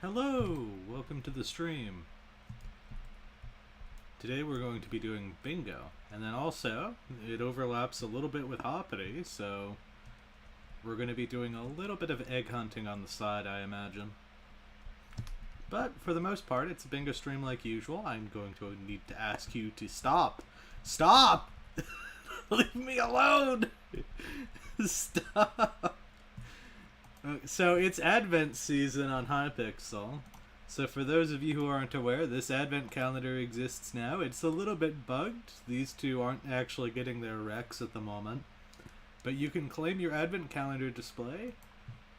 Hello! Welcome to the stream. Today we're going to be doing bingo, and then also it overlaps a little bit with Hoppity, so we're going to be doing a little bit of egg hunting on the side, I imagine. But for the most part, it's a bingo stream like usual. I'm going to need to ask you to stop. Stop! Leave me alone! Stop! So it's Advent season on Hypixel. So for those of you who aren't aware, this Advent calendar exists now. It's a little bit bugged. These two aren't actually getting their recs at the moment. But you can claim your Advent calendar display,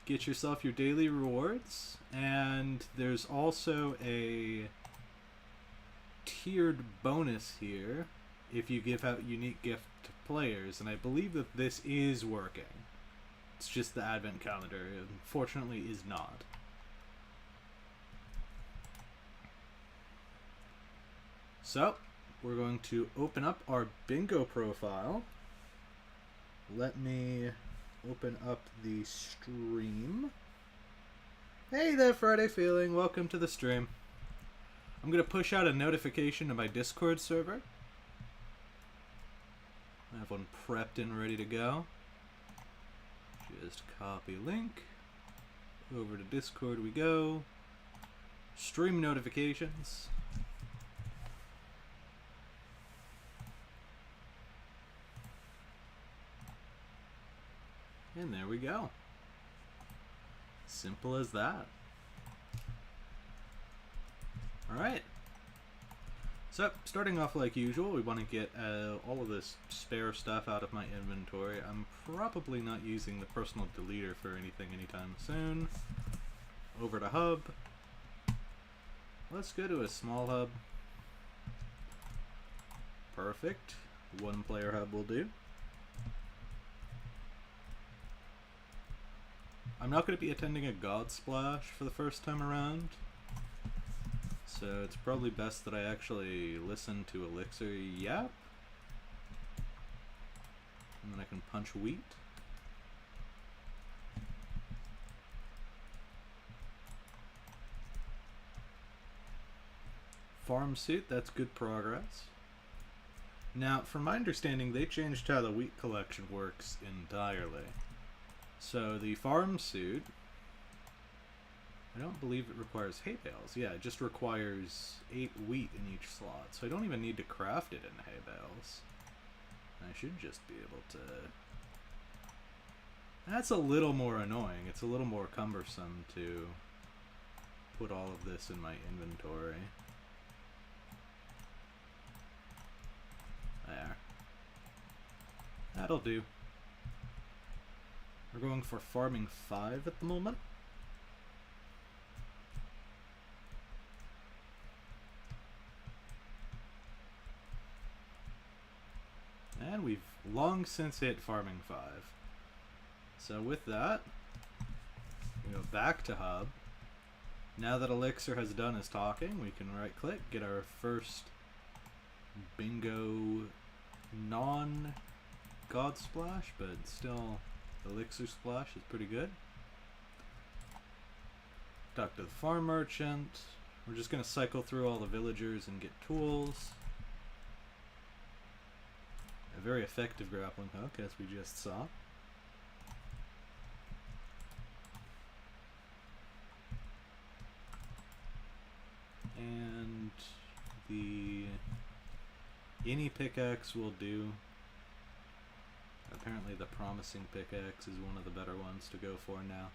get yourself your daily rewards, and there's also a tiered bonus here if you give out unique gift to players, and I believe that this is working. It's just the Advent calendar, unfortunately, is not. So, we're going to open up our bingo profile. Let me open up the stream. Hey there, Friday Feeling. Welcome to the stream. I'm going to push out a notification to my Discord server. I have one prepped and ready to go. Just copy link. Over to Discord we go. Stream notifications. And there we go. Simple as that. Alright. So, starting off like usual, we want to get all of this spare stuff out of my inventory. I'm probably not using the personal deleter for anything anytime soon. Over to hub. Let's go to a small hub. Perfect. One player hub will do. I'm not going to be attending a God Splash for the first time around. So it's probably best that I actually listen to Elixir yap. And then I can punch wheat. Farm suit, that's good progress. Now, from my understanding, they changed how the wheat collection works entirely. So the farm suit, I don't believe it requires hay bales. Yeah, it just requires 8 wheat in each slot. So I don't even need to craft it in hay bales. I should just be able to... That's a little more annoying. It's a little more cumbersome to put all of this in my inventory. There. That'll do. We're going for farming 5 at the moment. And we've long since hit farming 5. So with that, we go back to hub. Now that Elixir has done his talking, we can right click, get our first bingo non-God Splash, but still Elixir Splash is pretty good. Talk to the farm merchant. We're just going to cycle through all the villagers and get tools. A very effective grappling hook, as we just saw. And the any pickaxe will do. Apparently the promising pickaxe is one of the better ones to go for now.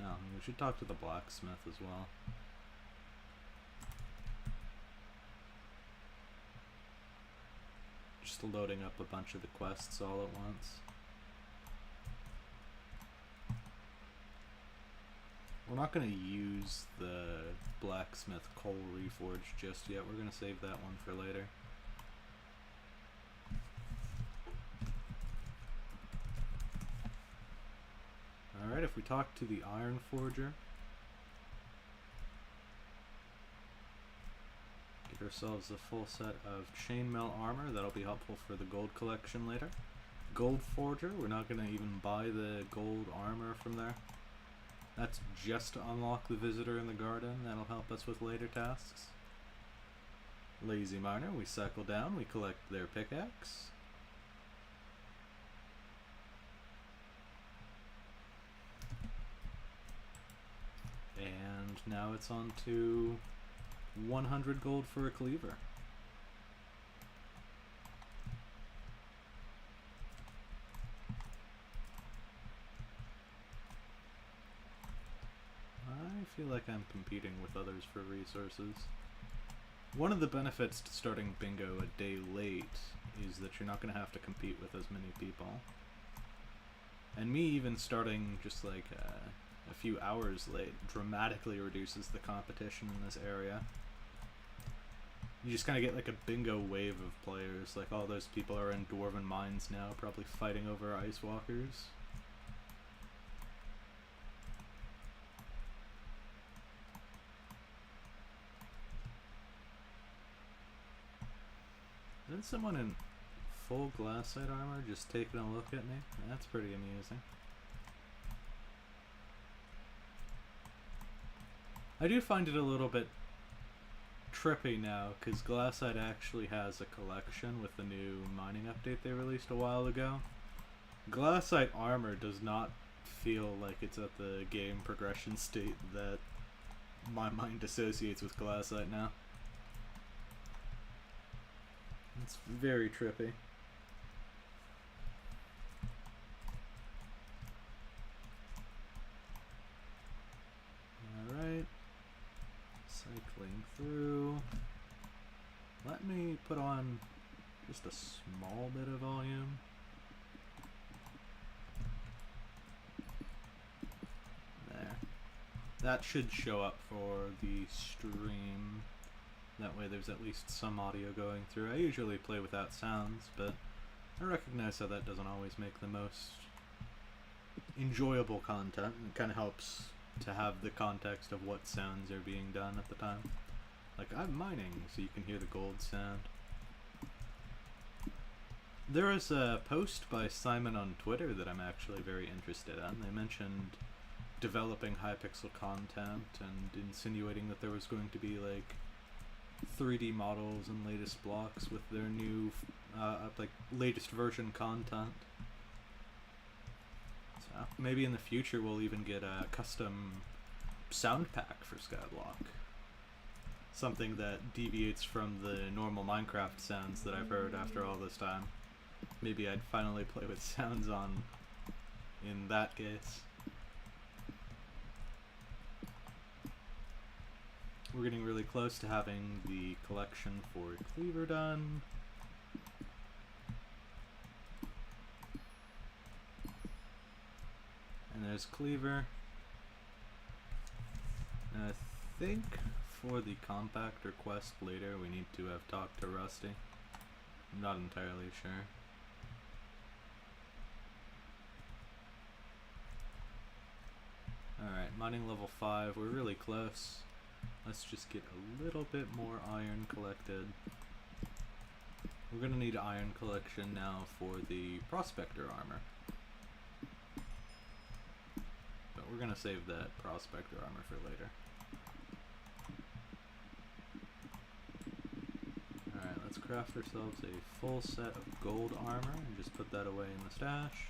Oh, we should talk to the blacksmith as well. Just loading up a bunch of the quests all at once. We're not going to use the blacksmith coal reforge just yet. We're going to save that one for later. Alright, if we talk to the iron forger, get ourselves a full set of chainmail armor. That'll be helpful for the gold collection later. Gold Forger, we're not going to even buy the gold armor from there. That's just to unlock the visitor in the garden. That'll help us with later tasks. Lazy Miner, we cycle down, we collect their pickaxe. And now it's on to 100 gold for a cleaver. I feel like I'm competing with others for resources. One of the benefits to starting bingo a day late is that you're not going to have to compete with as many people. And me even starting just like a few hours late dramatically reduces the competition in this area. You just kind of get like a bingo wave of players, like all those people are in Dwarven Mines now, probably fighting over Ice Walkers. Isn't someone in full glassite armor just taking a look at me? That's pretty amusing. I do find it a little bit trippy now, because glassite actually has a collection with the new mining update they released a while ago. Glassite armor does not feel like it's at the game progression state that my mind associates with glassite now. It's very trippy. Alright. Cycling through. Let me put on just a small bit of volume. There. That should show up for the stream. That way there's at least some audio going through. I usually play without sounds, but I recognize how that doesn't always make the most enjoyable content. It kind of helps to have the context of what sounds are being done at the time. Like, I'm mining, so you can hear the gold sound. There was a post by Simon on Twitter that I'm actually very interested in. They mentioned developing Hypixel content and insinuating that there was going to be, like, 3D models and latest blocks with their new, like, latest version content. So maybe in the future we'll even get a custom sound pack for Skyblock. Something that deviates from the normal Minecraft sounds that I've heard after all this time. Maybe I'd finally play with sounds on in that case. We're getting really close to having the collection for Cleaver done. And there's Cleaver. And I think for the compactor quest later we need to have talked to Rusty. I'm not entirely sure. Alright, mining level 5, we're really close. Let's just get a little bit more iron collected. We're going to need iron collection now for the prospector armor. But we're going to save that prospector armor for later. Alright, let's craft ourselves a full set of gold armor and just put that away in the stash.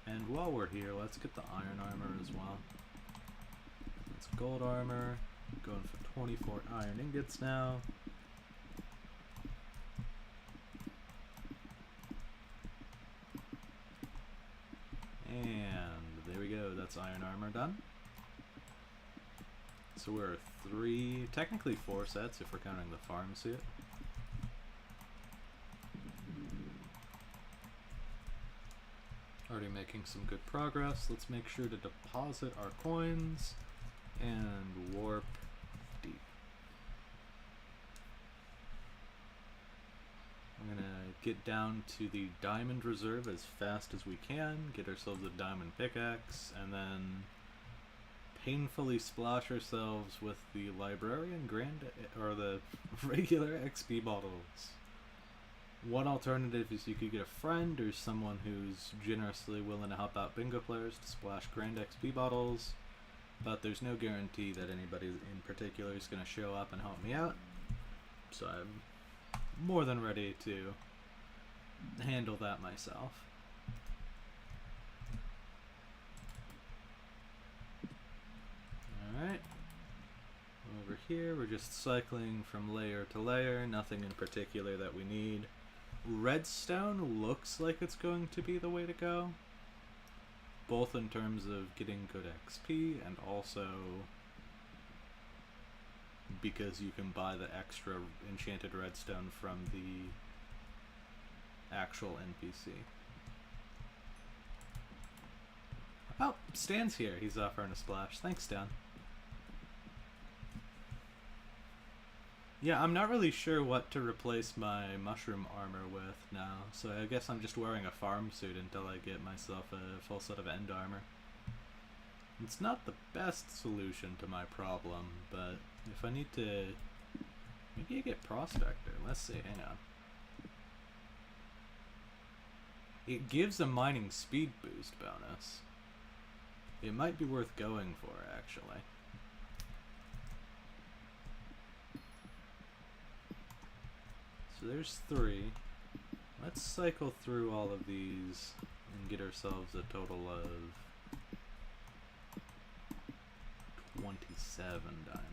And while we're here, let's get the iron armor as well. It's gold armor. Going for 24 iron ingots now. And there we go, that's iron armor done. So we're 3, technically 4 sets if we're counting the farm suit. Already making some good progress. Let's make sure to deposit our coins and warp deep. We're gonna get down to the diamond reserve as fast as we can, get ourselves a diamond pickaxe, and then painfully splash ourselves with the librarian grand or the regular XP bottles. One alternative is you could get a friend or someone who's generously willing to help out bingo players to splash grand XP bottles, but there's no guarantee that anybody in particular is going to show up and help me out, so I'm more than ready to handle that myself. Alright, over here we're just cycling from layer to layer, nothing in particular that we need. Redstone looks like it's going to be the way to go, both in terms of getting good XP and also because you can buy the extra enchanted redstone from the actual NPC. Oh, Stan's here. He's offering a splash. Thanks, Stan. Yeah, I'm not really sure what to replace my mushroom armor with now, so I guess I'm just wearing a farm suit until I get myself a full set of end armor. It's not the best solution to my problem, but if I need to... Maybe I get Prospector. Let's see, hang on. It gives a mining speed boost bonus. It might be worth going for, actually. So there's 3. Let's cycle through all of these and get ourselves a total of 27 diamonds.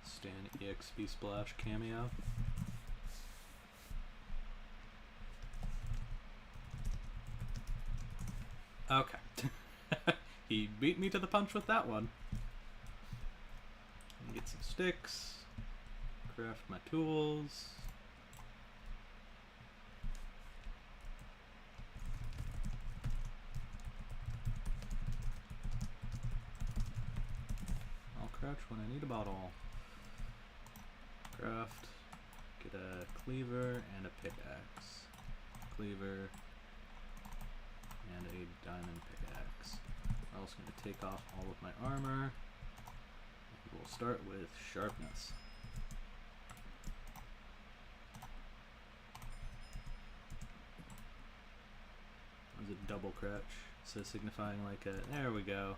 Stan EXP Splash cameo. Okay. He beat me to the punch with that one. Get some sticks. Craft my tools. I'll crouch when I need a bottle. Craft. Get a cleaver and a pickaxe. Cleaver. And a diamond pickaxe. I'm also going to take off all of my armor. We'll start with sharpness. That was a double crouch, so signifying like a, there we go,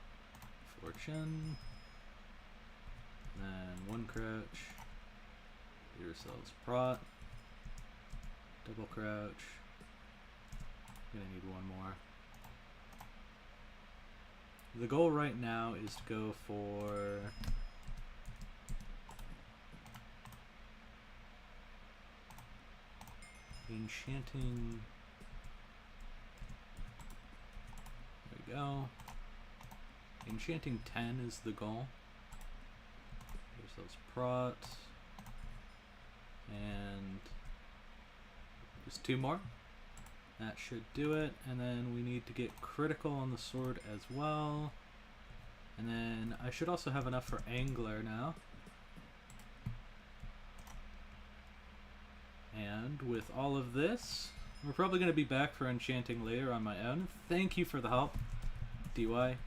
fortune. Then one crouch. Get yourselves prot. Double crouch. Gonna need one more. The goal right now is to go for enchanting. There we go. Enchanting 10 is the goal. Get ourselves prot. And just 2 more. That should do it, and then we need to get critical on the sword as well. And then I should also have enough for angler now. And with all of this, we're probably going to be back for enchanting later on my own. Thank you for the help, DY.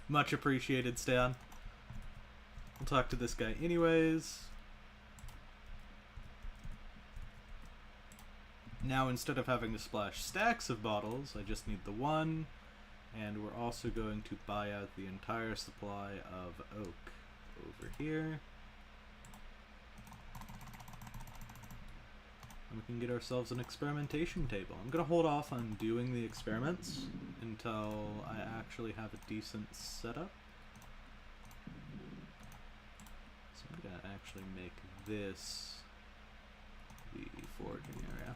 Much appreciated, Stan. We'll talk to this guy anyways. Now instead of having to splash stacks of bottles, I just need the one, and we're also going to buy out the entire supply of oak over here. And we can get ourselves an experimentation table. I'm going to hold off on doing the experiments until I actually have a decent setup. So I'm going to actually make this the foraging area.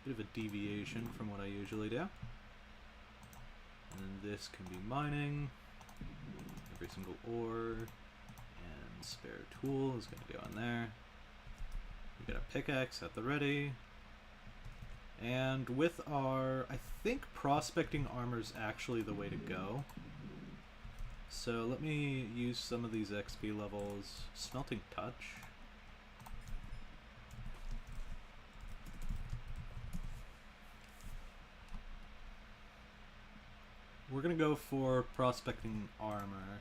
Bit of a deviation from what I usually do. And then this can be mining. Every single ore and spare tool is going to go in there. We got a pickaxe at the ready. And with our, I think prospecting armor is actually the way to go. So let me use some of these XP levels. Smelting touch. we're gonna go for prospecting armor.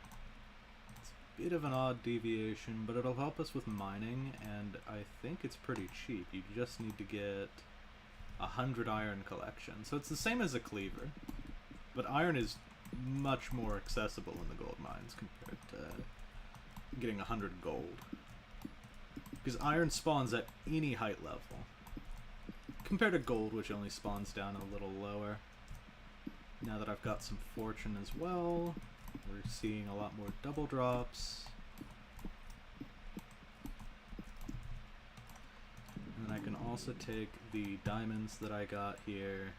It's a bit of an odd deviation, but it'll help us with mining, and I think it's pretty cheap. You just need to get 100 iron collection. So it's the same as a cleaver, but iron is much more accessible in the gold mines compared to getting 100 gold. Because iron spawns at any height level, compared to gold, which only spawns down a little lower. Now that I've got some fortune as well, we're seeing a lot more double drops. And I can also take the diamonds that I got here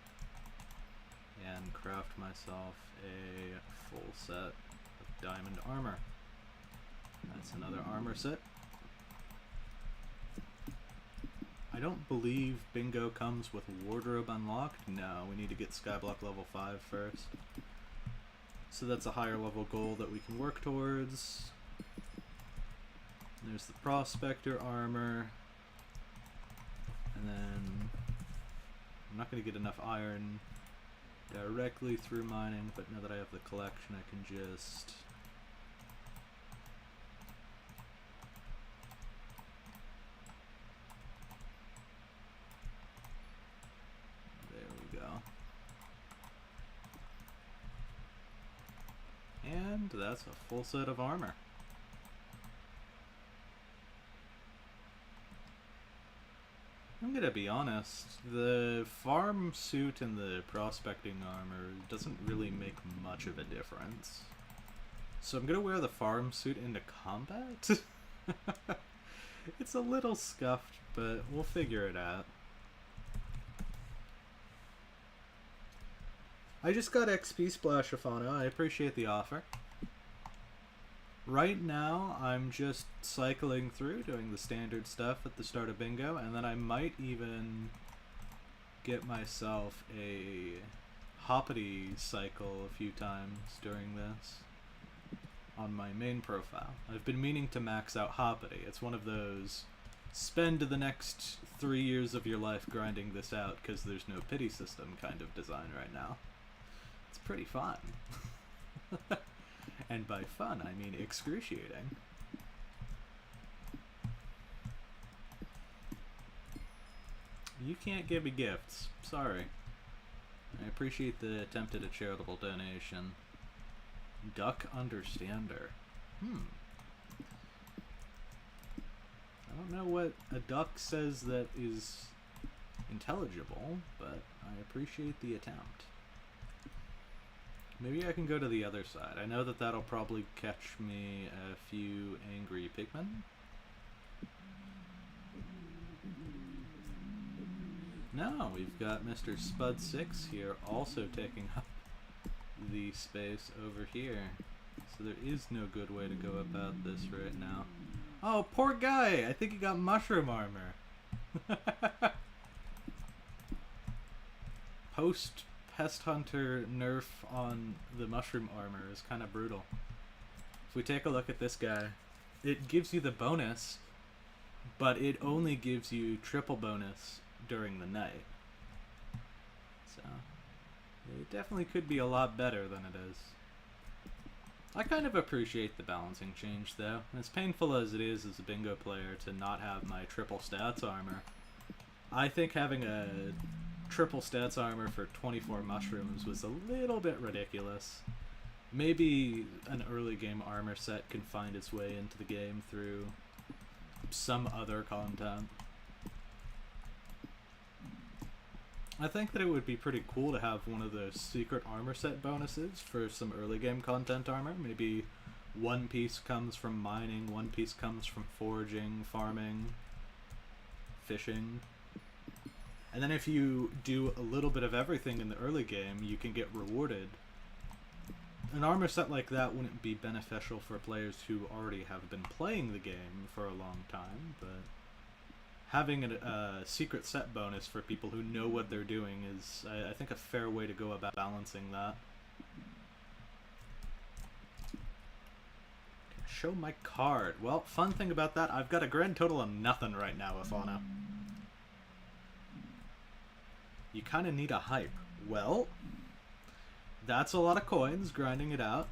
and craft myself a full set of diamond armor. That's another armor set. I don't believe bingo comes with wardrobe unlocked. No, we need to get Skyblock level 5 first. So that's a higher level goal that we can work towards. There's the prospector armor. And then I'm not going to get enough iron directly through mining, but now that I have the collection, I can just and that's a full set of armor. I'm gonna be honest, the farm suit and the prospecting armor doesn't really make much of a difference. So I'm gonna wear the farm suit into combat? It's a little scuffed, but we'll figure it out. I just got XP Splashaphano. I appreciate the offer. Right now, I'm just cycling through, doing the standard stuff at the start of bingo, and then I might even get myself a hoppity cycle a few times during this on my main profile. I've been meaning to max out hoppity. It's one of those spend the next 3 years of your life grinding this out because there's no pity system kind of design right now. It's pretty fun. And by fun, I mean excruciating. You can't give me gifts. Sorry. I appreciate the attempt at a charitable donation. Duck Understander. I don't know what a duck says that is intelligible, but I appreciate the attempt. Maybe I can go to the other side. I know that that'll probably catch me a few angry pigmen. No, we've got Mr. Spud6 here also taking up the space over here. So there is no good way to go about this right now. Oh, poor guy! I think he got mushroom armor. Post Pest Hunter nerf on the mushroom armor is kind of brutal. If we take a look at this guy, it gives you the bonus, but it only gives you triple bonus during the night. So, it definitely could be a lot better than it is. I kind of appreciate the balancing change though. As painful as it is as a bingo player to not have my triple stats armor, I think having a triple stats armor for 24 mushrooms was a little bit ridiculous. Maybe an early game armor set can find its way into the game through some other content. I think that it would be pretty cool to have one of those secret armor set bonuses for some early game content armor. Maybe one piece comes from mining, one piece comes from foraging, farming, fishing. And then if you do a little bit of everything in the early game, you can get rewarded. An armor set like that wouldn't be beneficial for players who already have been playing the game for a long time, but having a secret set bonus for people who know what they're doing is, I think, a fair way to go about balancing that. Show my card. Well, fun thing about that, I've got a grand total of nothing right now, Afana. You kind of need a hype. Well, That's a lot of coins, grinding it out.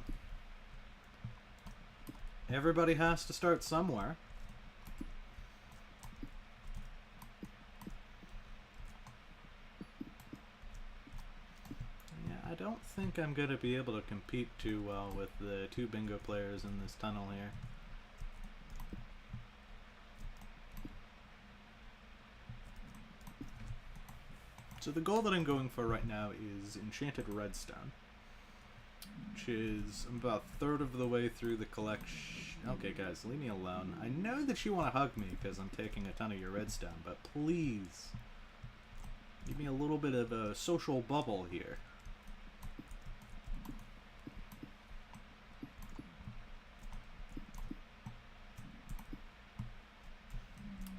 Everybody has to start somewhere. Yeah, I don't think I'm going to be able to compete too well with the 2 bingo players in this tunnel here. So the goal that I'm going for right now is Enchanted Redstone, which is about a third of the way through the collection. Okay, guys, leave me alone. I know that you want to hug me because I'm taking a ton of your redstone, but please, give me a little bit of a social bubble here.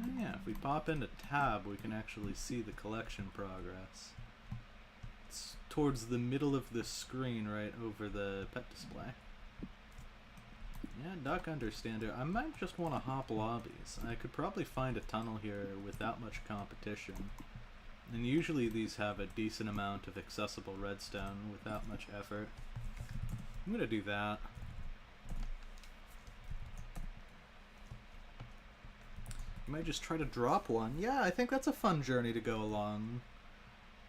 Oh yeah, if we pop into tab, we can actually see the collection progress. It's towards the middle of the screen, right over the pet display. Yeah, Duck Understander. I might just want to hop lobbies. I could probably find a tunnel here without much competition. And usually these have a decent amount of accessible redstone without much effort. I'm gonna do that. I might just try to drop one. Yeah, I think that's a fun journey to go along.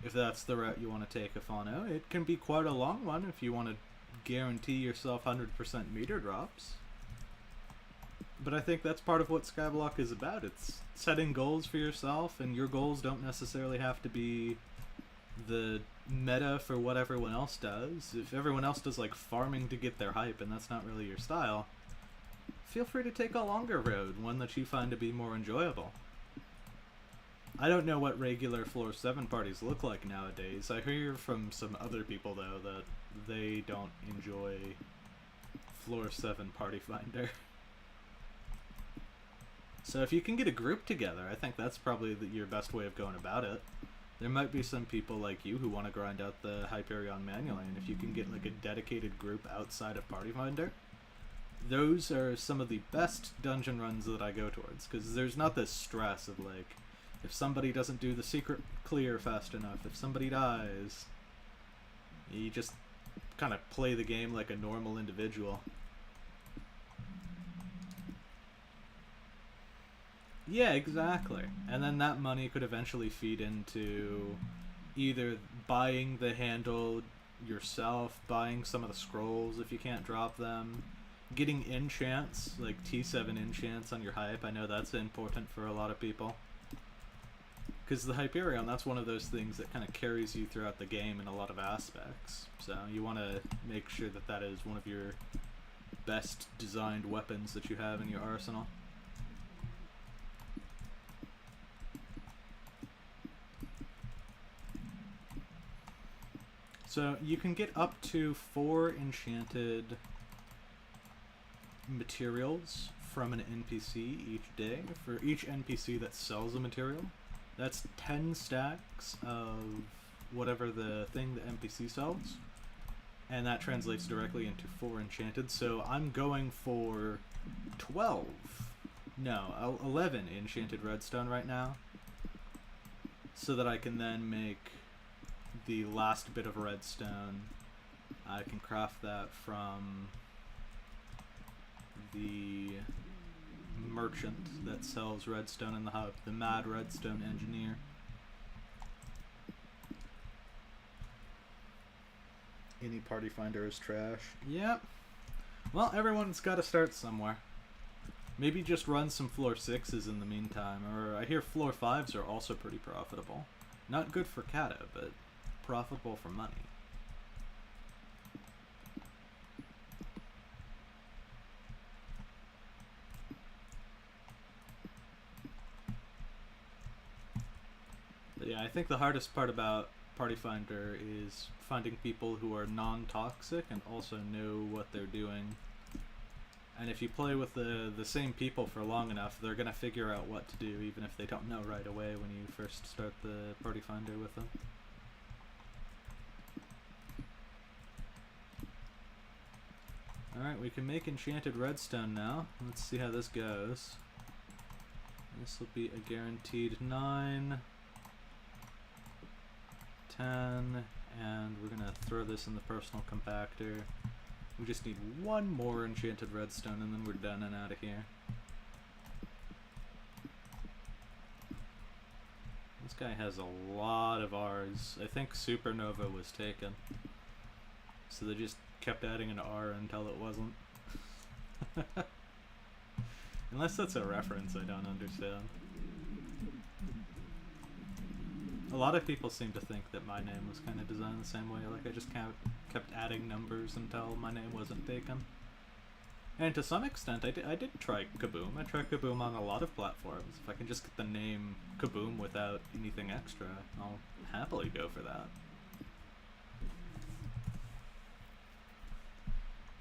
If that's the route you want to take, Afano. It can be quite a long one if you want to guarantee yourself 100% meter drops. But I think that's part of what Skyblock is about. It's setting goals for yourself, and your goals don't necessarily have to be the meta for what everyone else does. If everyone else does like farming to get their hype and that's not really your style, feel free to take a longer road, one that you find to be more enjoyable. I don't know what regular Floor 7 parties look like nowadays. I hear from some other people, though, that they don't enjoy Floor 7 Party Finder. So if you can get a group together, I think that's probably your best way of going about it. There might be some people like you who want to grind out the Hyperion manually, and if you can get like a dedicated group outside of Party Finder, those are some of the best dungeon runs that I go towards, because there's not this stress of like, if somebody doesn't do the secret clear fast enough, if somebody dies, you just kind of play the game like a normal individual. Yeah, exactly. And then that money could eventually feed into either buying the handle yourself, buying some of the scrolls if you can't drop them, getting enchants, like T7 enchants on your hype. I know that's important for a lot of people. Because the Hyperion, that's one of those things that kind of carries you throughout the game in a lot of aspects. So you want to make sure that that is one of your best designed weapons that you have in your arsenal. So you can get up to 4 enchanted materials from an NPC each day. For each NPC that sells a material, that's 10 stacks of whatever the thing the NPC sells, and that translates directly into 4 enchanted. So I'm going for 11 enchanted redstone right now, so that I can then make the last bit of redstone. I can craft that from the merchant that sells redstone in the hub, the Mad Redstone Engineer. Any party finder is trash. Yep. Well, everyone's got to start somewhere. Maybe just run some floor 6s in the meantime, or I hear floor 5s are also pretty profitable. Not good for Kata, but profitable for money. But yeah, I think the hardest part about Party Finder is finding people who are non-toxic and also know what they're doing. And if you play with the same people for long enough, they're gonna figure out what to do, even if they don't know right away when you first start the Party Finder with them. Alright, we can make enchanted redstone now. Let's see how this goes. This will be a guaranteed 9, 10, And we're gonna throw this in the personal compactor. We just need one more enchanted redstone and then we're done and out of here. This guy has a lot of R's. I think Supernova was taken. So they just kept adding an R until it wasn't. Unless that's a reference I don't understand. A lot of people seem to think that my name was kind of designed the same way, like I just kept adding numbers until my name wasn't taken. And to some extent, I did try Kaboom. I tried Kaboom on a lot of platforms. If I can just get the name Kaboom without anything extra, I'll happily go for that.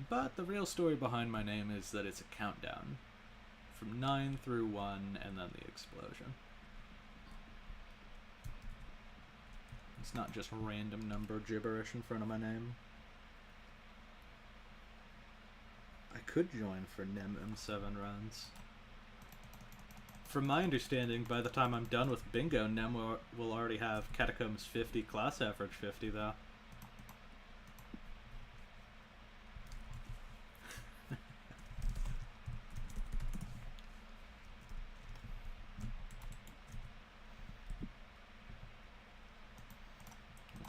But the real story behind my name is that it's a countdown. From 9 through 1, and then the explosion. It's not just random number gibberish in front of my name. I could join for NEM M7 runs. From my understanding, by the time I'm done with Bingo, NEM will already have Catacombs 50, class average 50 though.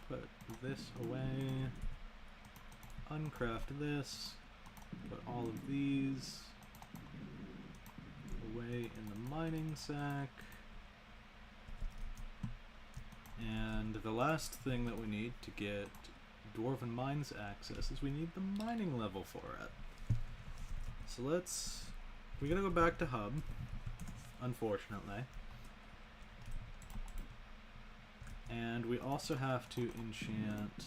Put this away, uncraft this, put all of these away in the mining sack, and the last thing that we need to get Dwarven Mines access is we need the mining level for it. So we gotta go back to Hub, unfortunately. And we also have to enchant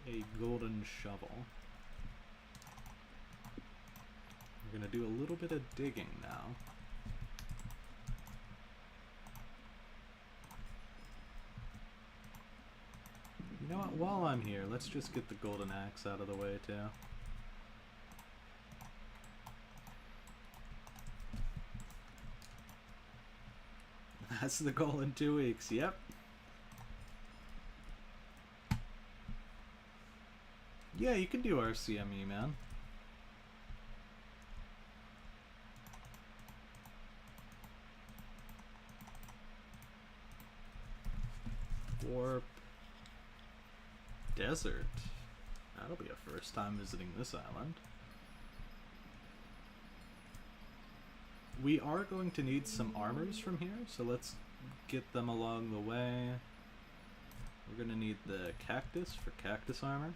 a golden shovel. We're gonna do a little bit of digging now. You know what, while I'm here, let's just get the golden axe out of the way too. That's the goal in 2 weeks, yep. Yeah, you can do RCME, man. Warp. Desert. That'll be a first time visiting this island. We are going to need some armors from here, so let's get them along the way. We're going to need the cactus for cactus armor.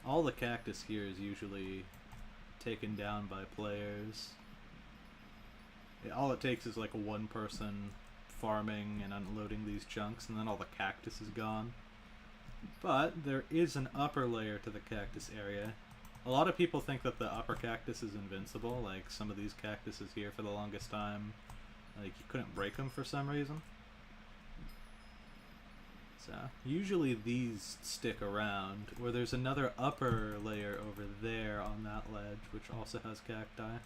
All the cactus here is usually taken down by players. All it takes is like one person farming and unloading these chunks, and then all the cactus is gone. But there is an upper layer to the cactus area. A lot of people think that the upper cactus is invincible, like some of these cactuses here for the longest time, like you couldn't break them for some reason. So, usually these stick around, or there's another upper layer over there on that ledge, which also has cacti. I'm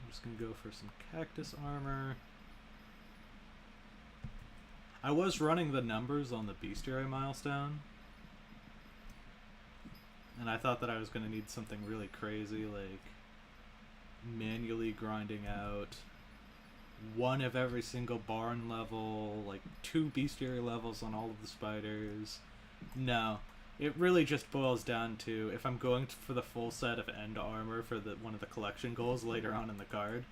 just gonna go for some cactus armor. I was running the numbers on the bestiary milestone, and I thought that I was going to need something really crazy, like manually grinding out one of every single barn level, like 2 bestiary levels on all of the spiders. No, it really just boils down to, if I'm going for the full set of end armor for one of the collection goals later on in the card,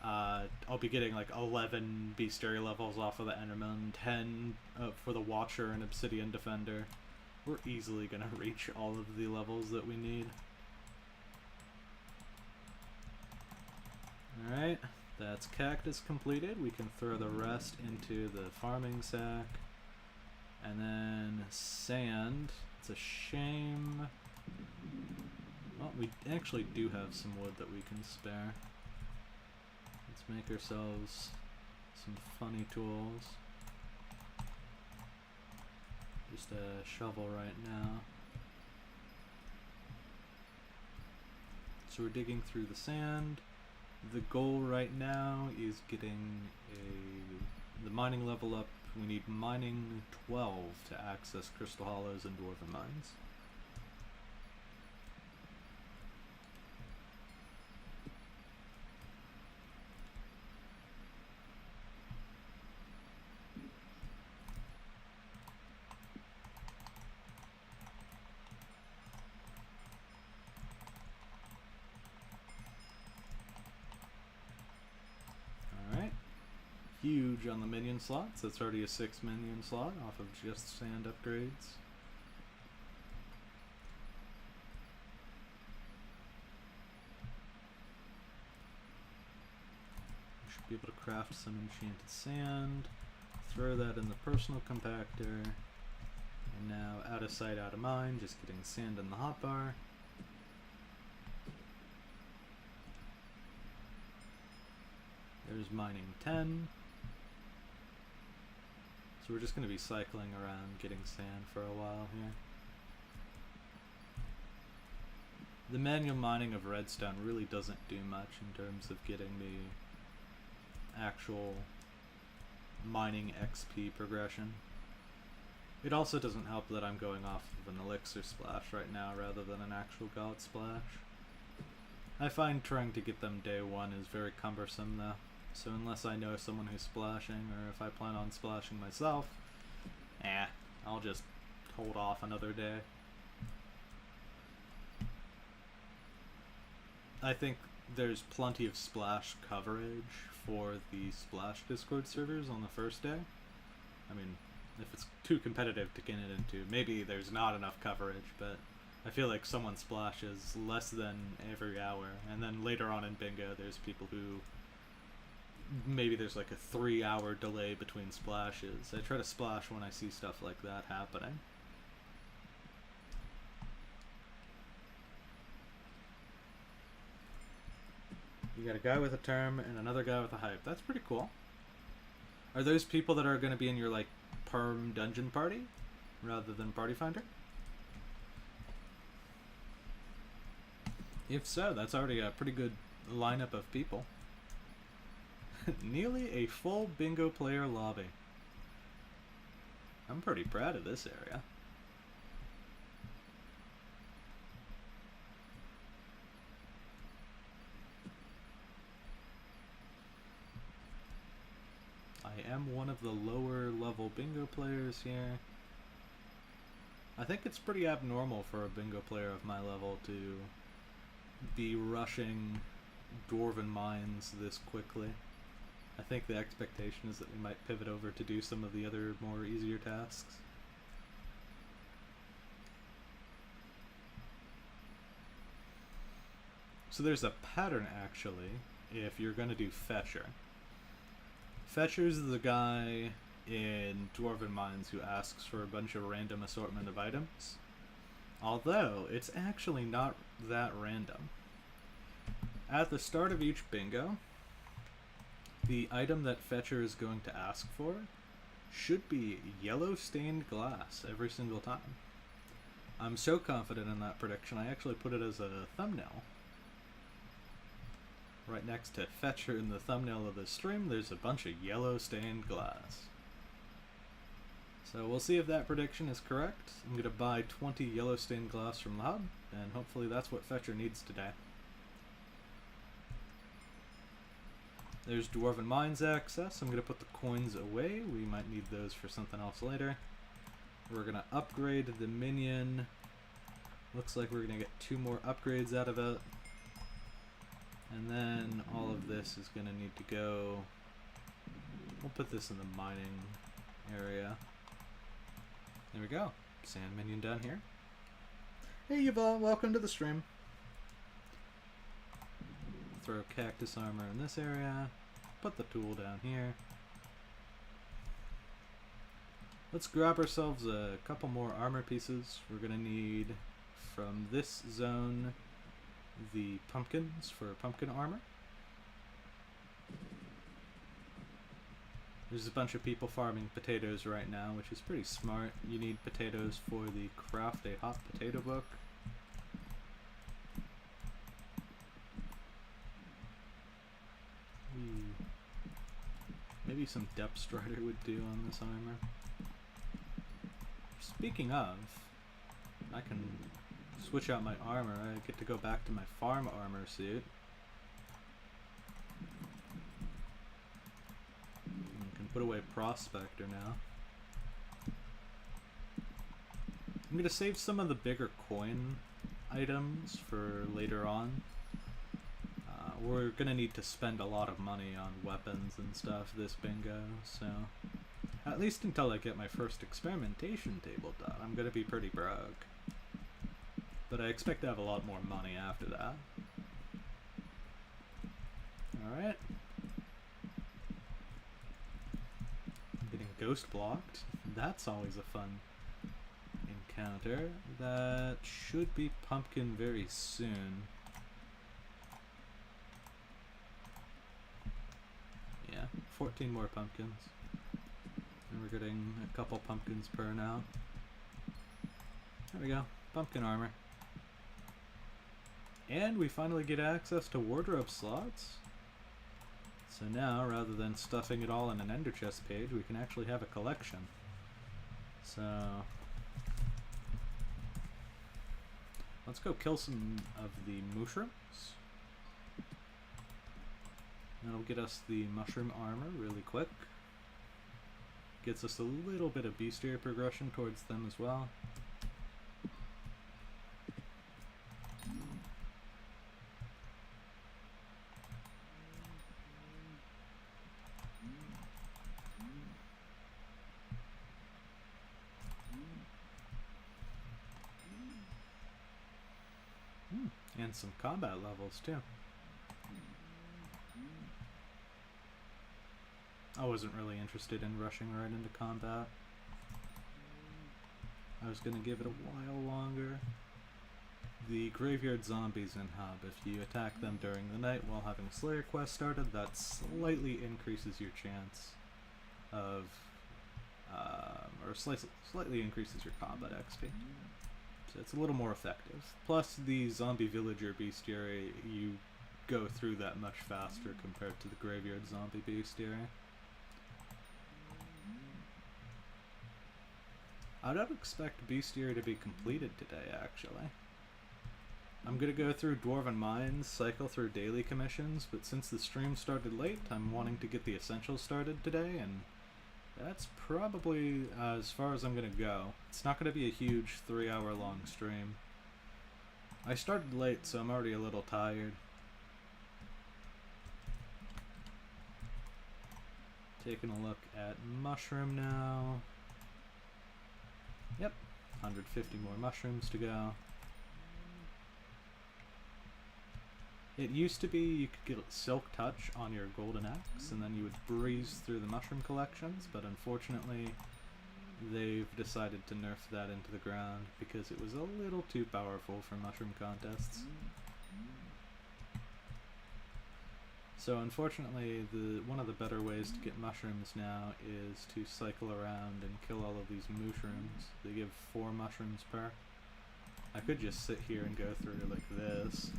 I'll be getting like 11 bestiary levels off of the Enderman, 10 for the Watcher and Obsidian Defender. We're easily gonna reach all of the levels that we need. Alright, that's cactus completed. We can throw the rest into the farming sack. And then sand. It's a shame. Well, we actually do have some wood that we can spare. Let's make ourselves some funny tools. Just a shovel right now. So we're digging through the sand. The goal right now is getting the mining level up. We need mining 12 to access Crystal Hollows and Dwarven Mines. Huge on the minion slots. That's already a 6 minion slot off of just sand upgrades. We should be able to craft some enchanted sand, throw that in the personal compactor, and now out of sight, out of mind, just getting sand in the hotbar. There's mining 10. So we're just going to be cycling around getting sand for a while here. The manual mining of redstone really doesn't do much in terms of getting the actual mining XP progression. It also doesn't help that I'm going off of an elixir splash right now rather than an actual god splash. I find trying to get them day one is very cumbersome though. So unless I know someone who's splashing, or if I plan on splashing myself, I'll just hold off another day. I think there's plenty of splash coverage for the splash Discord servers on the first day. I mean, if it's too competitive to get it into, maybe there's not enough coverage, but I feel like someone splashes less than every hour, and then later on in bingo there's people who maybe there's like a 3-hour delay between splashes. I try to splash when I see stuff like that happening. You got a guy with a term and another guy with a hype. That's pretty cool. Are those people that are going to be in your like perm dungeon party rather than party finder? If so, that's already a pretty good lineup of people. Nearly a full bingo player lobby. I'm pretty proud of this area. I am one of the lower level bingo players here. I think it's pretty abnormal for a bingo player of my level to be rushing Dwarven Mines this quickly. I think the expectation is that we might pivot over to do some of the other more easier tasks. So there's a pattern actually if you're going to do Fetcher. Fetcher's the guy in Dwarven Mines who asks for a bunch of random assortment of items. Although, it's actually not that random. At the start of each bingo, the item that Fetcher is going to ask for should be yellow stained glass every single time. I'm so confident in that prediction, I actually put it as a thumbnail. Right next to Fetcher in the thumbnail of this stream, there's a bunch of yellow stained glass. So we'll see if that prediction is correct. I'm going to buy 20 yellow stained glass from the hub, and hopefully that's what Fetcher needs today. There's Dwarven Mines access. I'm going to put the coins away. We might need those for something else later. We're going to upgrade the minion. Looks like we're going to get 2 more upgrades out of it. And then all of this is going to need to go... We'll put this in the mining area. There we go. Sand minion down here. Hey Yuval, welcome to the stream. Throw cactus armor in this area. Put the tool down here. Let's grab ourselves a couple more armor pieces. We're going to need, from this zone, the pumpkins for pumpkin armor. There's a bunch of people farming potatoes right now, which is pretty smart. You need potatoes for the Craft a Hot Potato book. Maybe some Depth Strider would do on this armor. Speaking of, I can switch out my armor. I get to go back to my farm armor suit. I can put away Prospector now. I'm going to save some of the bigger coin items for later on. We're going to need to spend a lot of money on weapons and stuff this bingo, so at least until I get my first experimentation table done, I'm going to be pretty broke. But I expect to have a lot more money after that. Alright. Getting ghost blocked. That's always a fun encounter. That should be pumpkin very soon. Yeah, 14 more pumpkins. And we're getting a couple pumpkins per now. There we go. Pumpkin armor. And we finally get access to wardrobe slots. So now, rather than stuffing it all in an ender chest page, we can actually have a collection. So let's go kill some of the mushrooms. That'll get us the mushroom armor really quick. Gets us a little bit of bestiary progression towards them as well. And some combat levels too. I wasn't really interested in rushing right into combat. I was going to give it a while longer. The graveyard zombies in Hub, if you attack them during the night while having Slayer quest started, that slightly increases your chance of, or slightly increases your combat XP. So it's a little more effective. Plus the zombie villager bestiary, you go through that much faster compared to the graveyard zombie bestiary. I don't expect bestiary to be completed today, actually. I'm gonna go through Dwarven Mines, cycle through daily commissions, but since the stream started late, I'm wanting to get the essentials started today, and that's probably as far as I'm gonna go. It's not gonna be a huge 3-hour long stream. I started late, so I'm already a little tired. Taking a look at mushroom now. Yep, 150 more mushrooms to go. It used to be you could get Silk Touch on your Golden Axe, and then you would breeze through the mushroom collections, but unfortunately they've decided to nerf that into the ground because it was a little too powerful for mushroom contests. So unfortunately, one of the better ways to get mushrooms now is to cycle around and kill all of these mushrooms. They give 4 mushrooms per. I could just sit here and go through like this.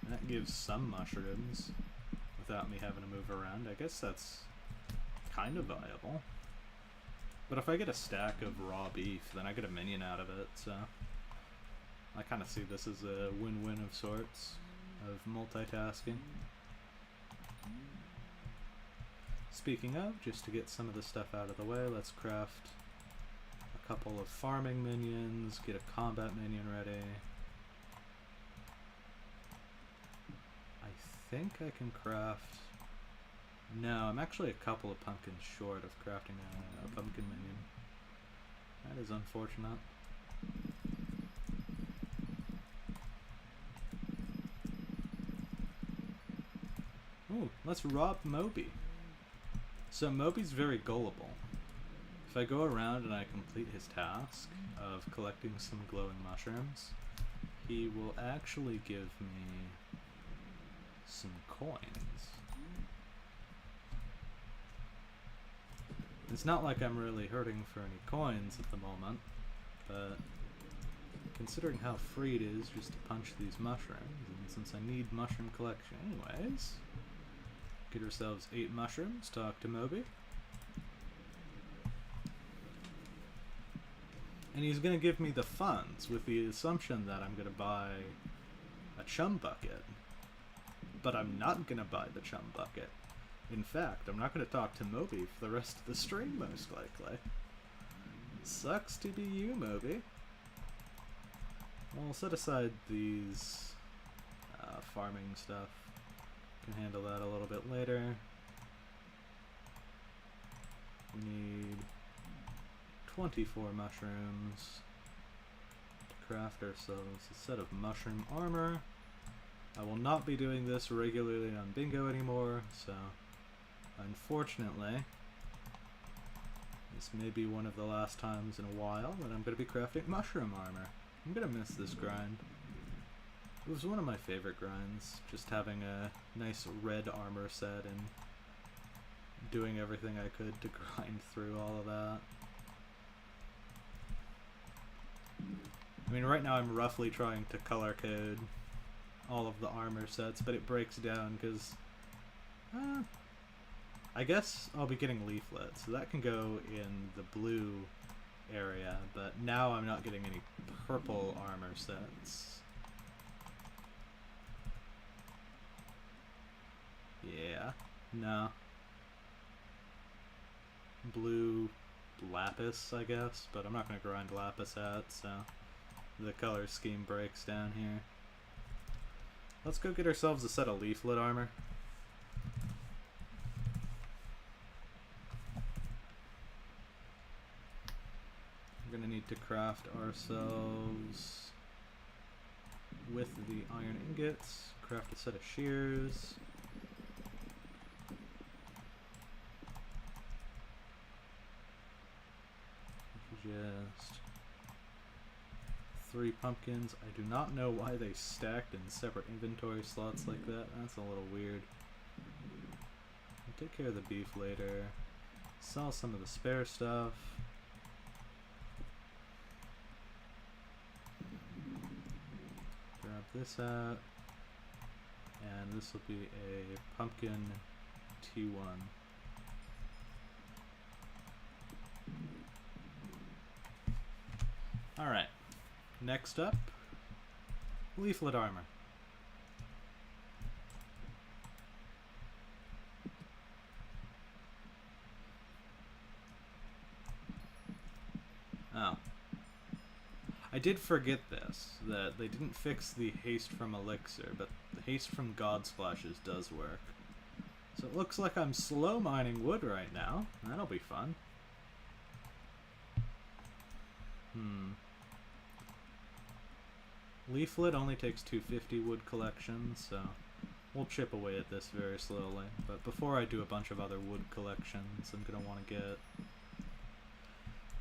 That gives some mushrooms without me having to move around. I guess that's kind of viable. But if I get a stack of raw beef, then I get a minion out of it, so I kind of see this as a win-win of sorts, of multitasking. Speaking of, just to get some of the stuff out of the way, let's craft a couple of farming minions, get a combat minion ready. I think I can craft... No, I'm actually a couple of pumpkins short of crafting a pumpkin minion. That is unfortunate. Ooh, let's rob Moby. So Moby's very gullible. If I go around and I complete his task of collecting some glowing mushrooms, he will actually give me some coins. It's not like I'm really hurting for any coins at the moment, but considering how free it is just to punch these mushrooms, and since I need mushroom collection anyways, get ourselves 8 mushrooms, talk to Moby. And he's going to give me the funds with the assumption that I'm going to buy a chum bucket. But I'm not going to buy the chum bucket. In fact, I'm not going to talk to Moby for the rest of the stream, most likely. Sucks to be you, Moby. I'll set aside these farming stuff. Can handle that a little bit later. We need 24 mushrooms to craft ourselves a set of mushroom armor. I will not be doing this regularly on bingo anymore, so unfortunately this may be one of the last times in a while that I'm going to be crafting mushroom armor. I'm going to miss this grind. It was one of my favorite grinds, just having a nice red armor set and doing everything I could to grind through all of that. I mean, right now I'm roughly trying to color code all of the armor sets, but it breaks down because I guess I'll be getting leaflets, so that can go in the blue area, but now I'm not getting any purple armor sets. Yeah, no. Blue lapis, I guess, but I'm not going to grind lapis out, so the color scheme breaks down here. Let's go get ourselves a set of leaflet armor. We're going to need to craft ourselves with the iron ingots, craft a set of shears. Just 3 pumpkins. I do not know why they stacked in separate inventory slots like that. That's a little weird. I'll take care of the beef later. Sell some of the spare stuff. Grab this out. And this will be a pumpkin T1. Alright, next up, leaflet armor. Oh. I did forget this, that they didn't fix the haste from elixir, but the haste from god splashes does work. So it looks like I'm slow mining wood right now. That'll be fun. Leaflet only takes 250 wood collection, so we'll chip away at this very slowly. But before I do a bunch of other wood collections, I'm going to want to get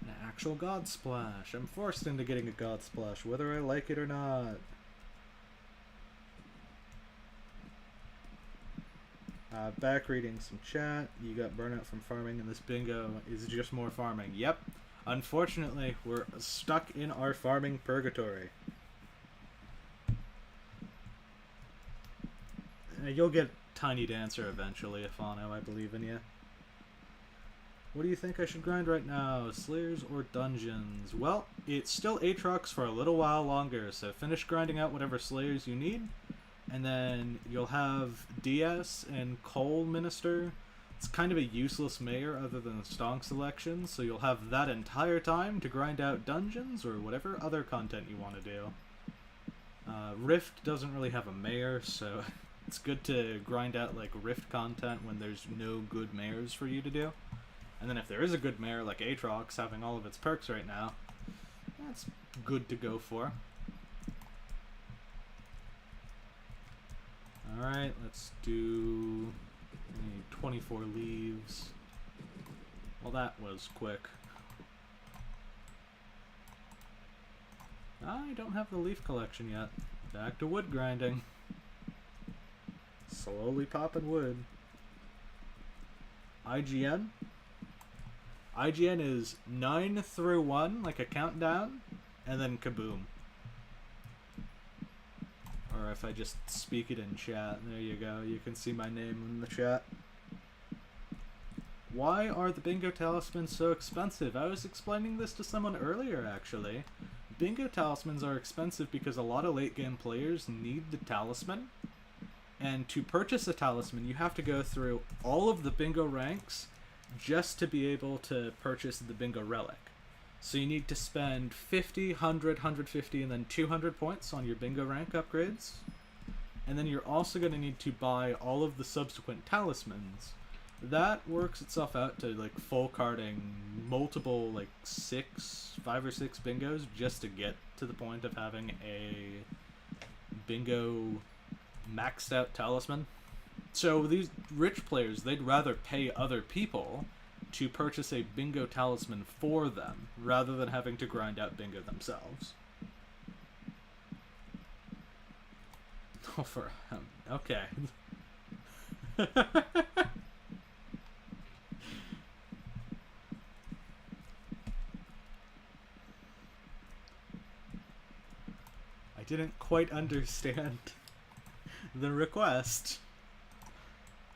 an actual god splash. I'm forced into getting a god splash, whether I like it or not. Back reading some chat. You got burnout from farming, and this bingo is just more farming. Yep. Unfortunately, we're stuck in our farming purgatory. You'll get Tiny Dancer eventually, Afano. I believe in you. What do you think I should grind right now? Slayers or dungeons? Well, it's still Aatrox for a little while longer, so finish grinding out whatever Slayers you need, and then you'll have DS and Coal Minister. It's kind of a useless mayor other than the Stonk selection, so you'll have that entire time to grind out dungeons or whatever other content you want to do. Rift doesn't really have a mayor, so it's good to grind out like Rift content when there's no good mayors for you to do. And then if there is a good mayor like Aatrox having all of its perks right now, that's good to go for. Alright, let's do 24 leaves. Well, that was quick. I don't have the leaf collection yet. Back to wood grinding. Slowly popping wood. IGN? IGN is 9 through 1, like a countdown, and then kaboom. Or if I just speak it in chat, there you go. You can see my name in the chat. Why are the bingo talismans so expensive? I was explaining this to someone earlier, actually. Bingo talismans are expensive because a lot of late game players need the talisman. And to purchase a talisman, you have to go through all of the bingo ranks just to be able to purchase the bingo relic. So you need to spend 50, 100, 150, and then 200 points on your bingo rank upgrades. And then you're also going to need to buy all of the subsequent talismans. That works itself out to like full carding multiple, like 5 or 6 bingos just to get to the point of having a bingo maxed out talisman. So these rich players, they'd rather pay other people to purchase a bingo talisman for them rather than having to grind out bingo themselves. Oh, for okay. I didn't quite understand the request.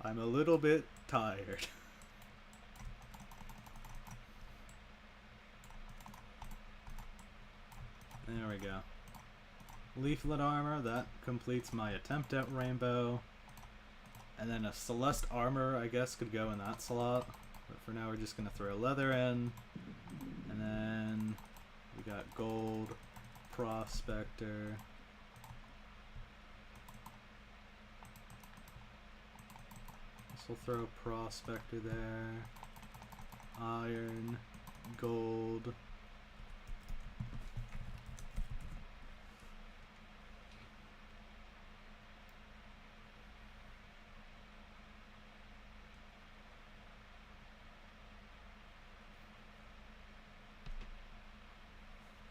I'm a little bit tired. There we go. Leaflet armor, that completes my attempt at rainbow. And then a Celeste armor, I guess, could go in that slot. But for now, we're just going to throw leather in. And then we got gold, prospector. This will throw prospector there. Iron, gold.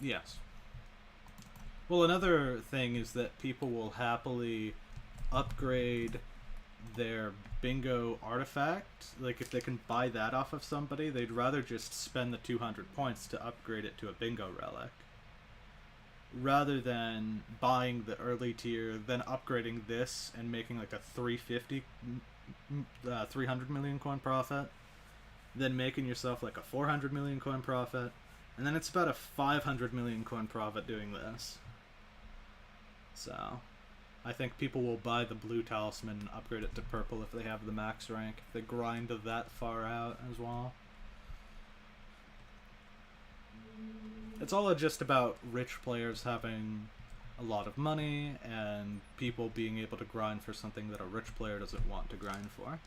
Yes. Well, another thing is that people will happily upgrade their bingo artifact. Like, if they can buy that off of somebody, they'd rather just spend the 200 points to upgrade it to a bingo relic, rather than buying the early tier, then upgrading this and making like a 300 million coin profit, then making yourself like a 400 million coin profit. And then it's about a 500 million coin profit doing this. So, I think people will buy the blue talisman and upgrade it to purple if they have the max rank, if they grind that far out as well. It's all just about rich players having a lot of money and people being able to grind for something that a rich player doesn't want to grind for.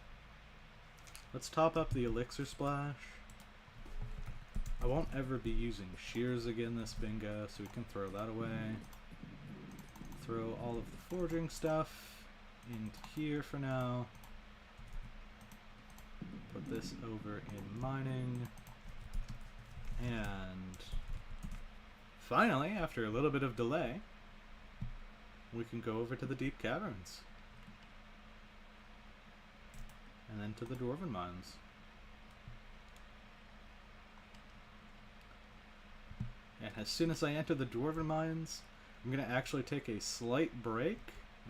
Let's top up the elixir splash. I won't ever be using shears again this bingo, so we can throw that away. Throw all of the forging stuff into here for now. Put this over in mining. And finally, after a little bit of delay, we can go over to the deep caverns. And then to the dwarven mines. And as soon as I enter the dwarven mines, I'm going to actually take a slight break,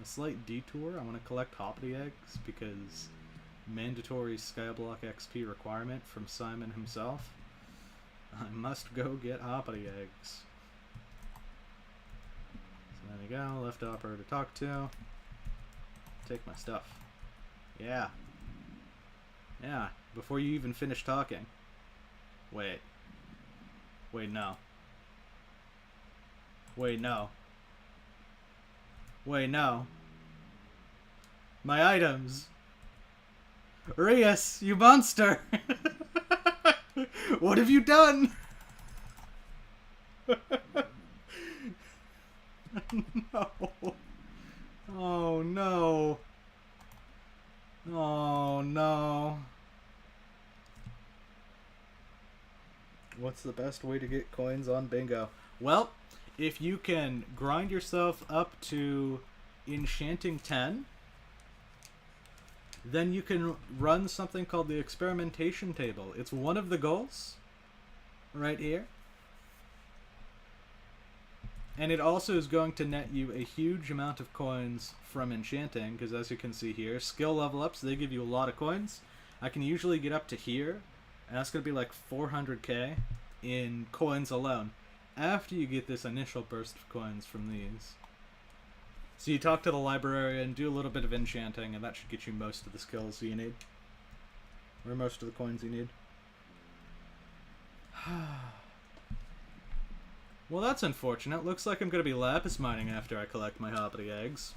a slight detour. I want to collect hoppity eggs because mandatory Skyblock XP requirement from Simon himself. I must go get hoppity eggs. So there we go, left operator to talk to. Take my stuff. Yeah. Yeah, before you even finish talking. Wait. Wait, no. Wait, no. Wait, no. My items. Rias, you monster! What have you done? No. Oh, no. Oh, no. What's the best way to get coins on bingo? Well, if you can grind yourself up to Enchanting 10, then you can run something called the experimentation table. It's one of the goals right here. And it also is going to net you a huge amount of coins from enchanting, because as you can see here, skill level ups, they give you a lot of coins. I can usually get up to here, and that's going to be like 400k in coins alone, after you get this initial burst of coins from these. So you talk to the librarian, do a little bit of enchanting, and that should get you most of the skills you need. Or most of the coins you need. Well, that's unfortunate. Looks like I'm going to be lapis mining after I collect my hoppity eggs.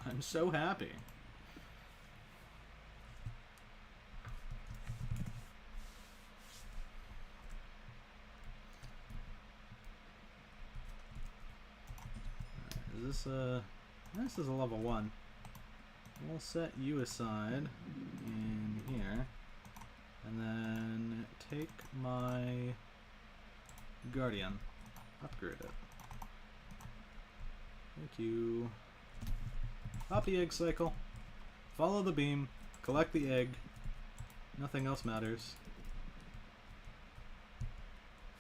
I'm so happy. Is this is a level 1. We'll set you aside in here. And then take my guardian. Upgrade it. Thank you. Pop the egg cycle. Follow the beam. Collect the egg. Nothing else matters.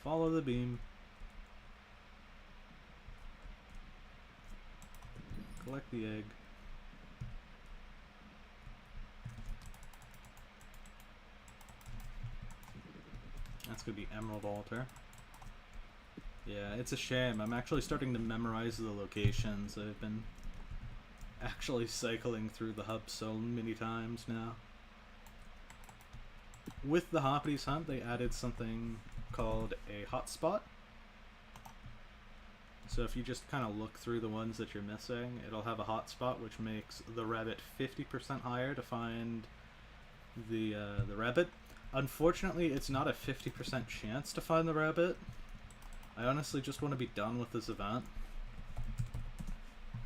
Follow the beam. Collect the egg. That's gonna be Emerald Altar. Yeah, it's a shame. I'm actually starting to memorize the locations. I've been actually cycling through the hub so many times now. With the Hoppity's Hunt, they added something called a hotspot. So if you just kind of look through the ones that you're missing, it'll have a hotspot which makes the rabbit 50% higher to find the rabbit. Unfortunately, it's not a 50% chance to find the rabbit. I honestly just want to be done with this event.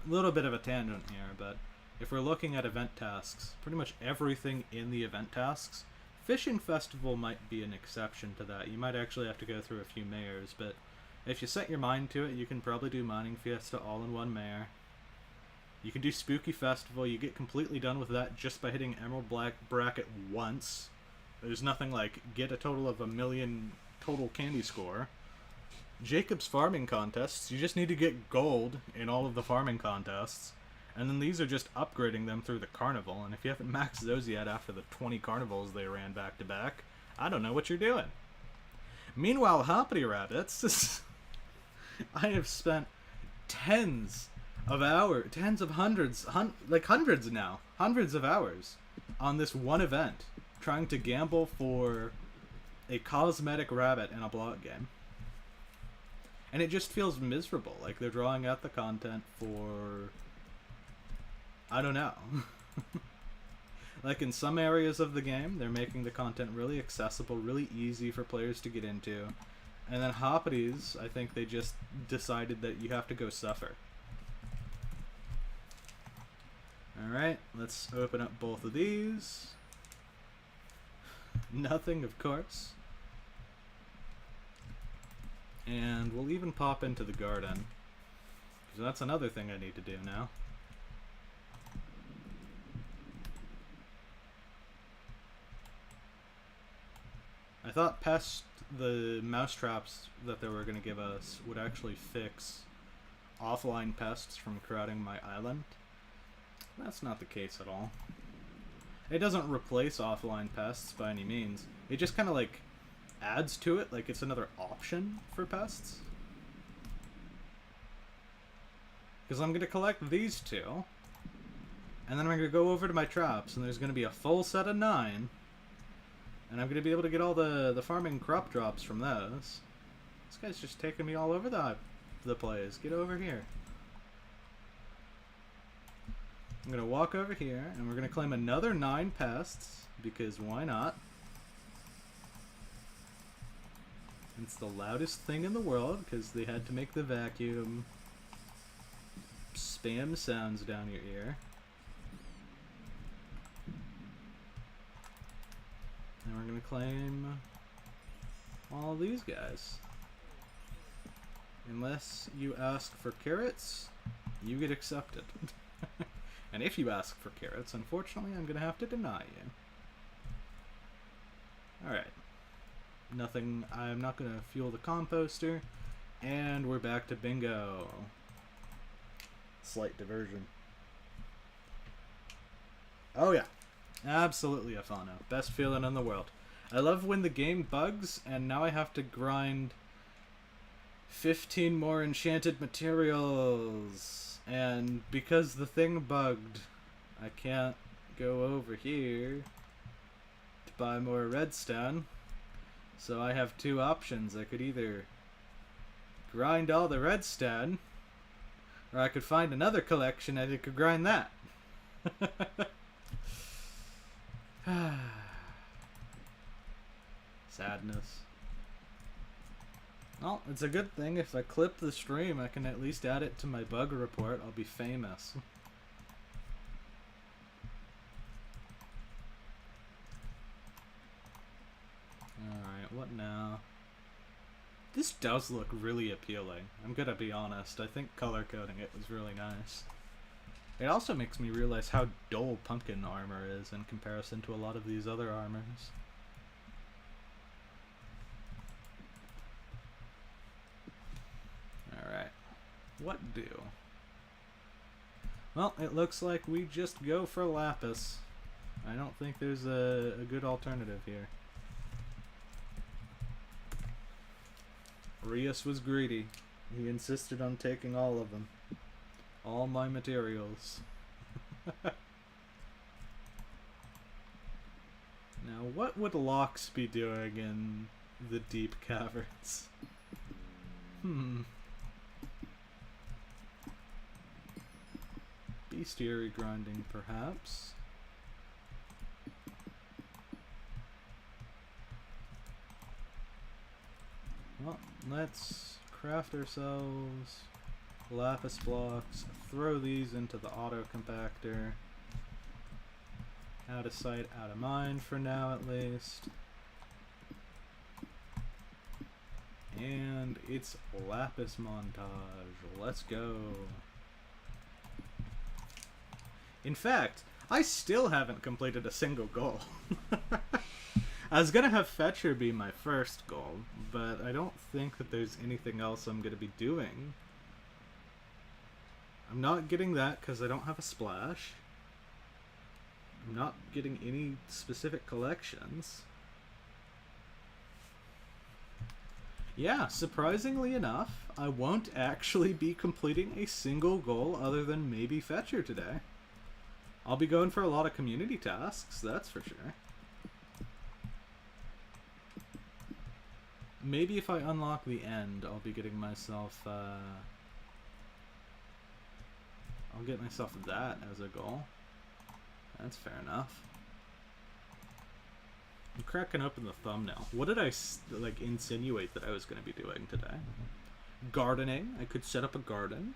A little bit of a tangent here, but if we're looking at event tasks, pretty much everything in the event tasks, Fishing Festival might be an exception to that. You might actually have to go through a few mayors, but if you set your mind to it, you can probably do Mining Fiesta all in one mayor. You can do Spooky Festival. You get completely done with that just by hitting Emerald Black Bracket once. There's nothing like get a total of 1 million total candy score. Jacob's farming contests, you just need to get gold in all of the farming contests. And then these are just upgrading them through the carnival. And if you haven't maxed those yet after the 20 carnivals they ran back to back, I don't know what you're doing. Meanwhile, Hoppity Rabbits, I have spent tens of hours, hundreds of hours on this one event, trying to gamble for a cosmetic rabbit in a block game. And it just feels miserable, like they're drawing out the content for, I don't know. Like in some areas of the game, they're making the content really accessible, really easy for players to get into. And then Hoppities, I think they just decided that you have to go suffer. Alright, let's open up both of these. Nothing, of course. And we'll even pop into the garden, because that's another thing I need to do now. I thought the mousetraps that they were going to give us would actually fix offline pests from crowding my island. That's not the case at all. It doesn't replace offline pests by any means. It just kind of like adds to it, like it's another option for pests. Because I'm going to collect these two, and then I'm going to go over to my traps, and there's going to be a full set of 9, and I'm going to be able to get all the farming crop drops from those. This guy's just taking me all over the place. Get over here. I'm going to walk over here, and we're going to claim another 9 pests, because why not? It's the loudest thing in the world, because they had to make the vacuum spam sounds down your ear. And we're going to claim all these guys. Unless you ask for carrots, you get accepted. And if you ask for carrots, unfortunately, I'm going to have to deny you. Alright. nothing. I'm not gonna fuel the composter. And we're back to bingo. Slight diversion. Oh yeah, absolutely a Fano. Best feeling in the world. I love when the game bugs and now I have to grind 15 more enchanted materials. And because the thing bugged, I can't go over here to buy more redstone. So I have two options. I could either grind all the redstone, or I could find another collection and I could grind that. Sadness. Well, it's a good thing if I clip the stream, I can at least add it to my bug report. I'll be famous. Alright, what now? This does look really appealing. I'm gonna be honest. I think color coding it was really nice. It also makes me realize how dull pumpkin armor is in comparison to a lot of these other armors. Alright. What do? Well, it looks like we just go for lapis. I don't think there's a good alternative here. Rias was greedy. He insisted on taking all of them. All my materials. Now, what would Lox be doing in the deep caverns? Bestiary grinding, perhaps. Well, let's craft ourselves lapis blocks, throw these into the auto compactor. Out of sight, out of mind for now at least. And it's lapis montage. Let's go. In fact, I still haven't completed a single goal. I was gonna have Fetcher be my first goal, but I don't think that there's anything else I'm gonna be doing. I'm not getting that because I don't have a splash. I'm not getting any specific collections. Yeah, surprisingly enough, I won't actually be completing a single goal other than maybe Fetcher today. I'll be going for a lot of community tasks, that's for sure. Maybe if I unlock the end, I'll be getting myself, I'll get myself that as a goal. That's fair enough. I'm cracking open the thumbnail. What did I, like, insinuate that I was going to be doing today? Gardening. I could set up a garden.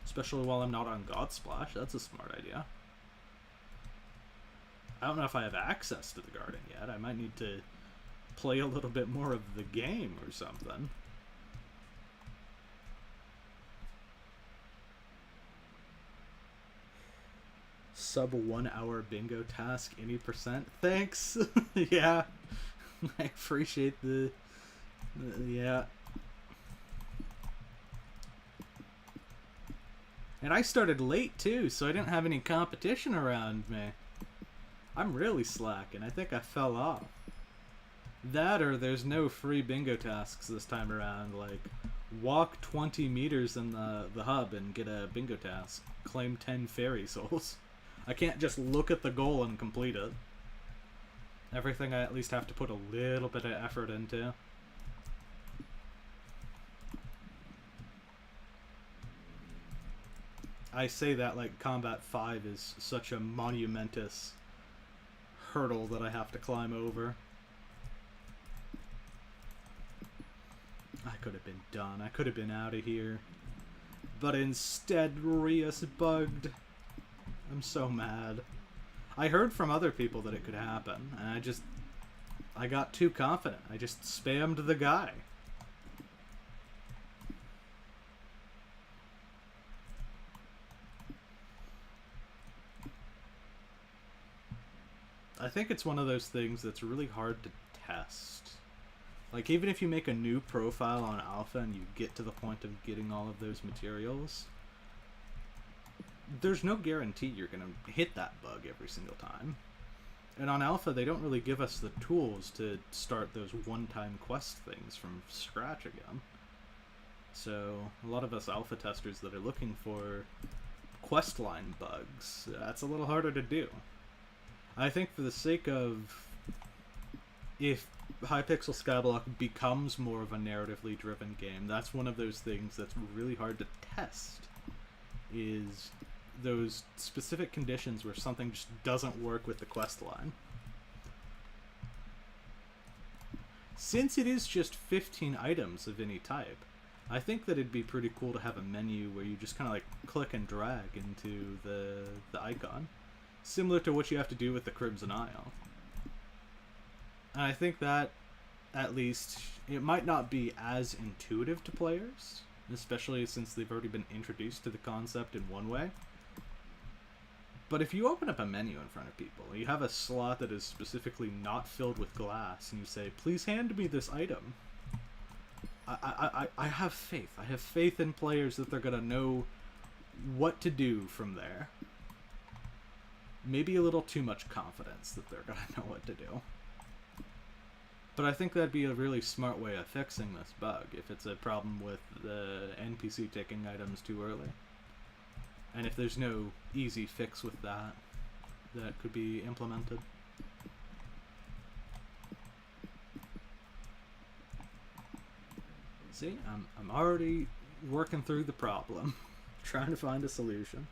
Especially while I'm not on Godsplash. That's a smart idea. I don't know if I have access to the garden yet. I might need to play a little bit more of the game or something. Sub 1 hour bingo task, any percent? Thanks! Yeah. I appreciate the... yeah. And I started late too, so I didn't have any competition around me. I'm really slacking. I think I fell off. That or there's no free bingo tasks this time around, like walk 20 meters in the hub and get a bingo task. Claim 10 fairy souls. I can't just look at the goal and complete it. Everything I at least have to put a little bit of effort into. I say that like Combat 5 is such a monumentous hurdle that I have to climb over. I could have been done. I could have been out of here. But instead, Rias bugged. I'm so mad. I heard from other people that it could happen, and I got too confident. I just spammed the guy. I think it's one of those things that's really hard to test. Like, even if you make a new profile on Alpha and you get to the point of getting all of those materials, there's no guarantee you're going to hit that bug every single time. And on Alpha, they don't really give us the tools to start those one-time quest things from scratch again. So, a lot of us Alpha testers that are looking for quest line bugs, that's a little harder to do. I think for the sake of, if Hypixel Skyblock becomes more of a narratively driven game, that's one of those things that's really hard to test, is those specific conditions where something just doesn't work with the quest line. Since it is just 15 items of any type, I think that it'd be pretty cool to have a menu where you just kind of like click and drag into the icon, similar to what you have to do with the Crimson Isle. And I think that, at least, it might not be as intuitive to players, especially since they've already been introduced to the concept in one way. But if you open up a menu in front of people, you have a slot that is specifically not filled with glass, and you say, please hand me this item. I have faith. I have faith in players that they're going to know what to do from there. Maybe a little too much confidence that they're going to know what to do. But I think that'd be a really smart way of fixing this bug, if it's a problem with the NPC taking items too early. And if there's no easy fix with that, that could be implemented. See, I'm already working through the problem, trying to find a solution.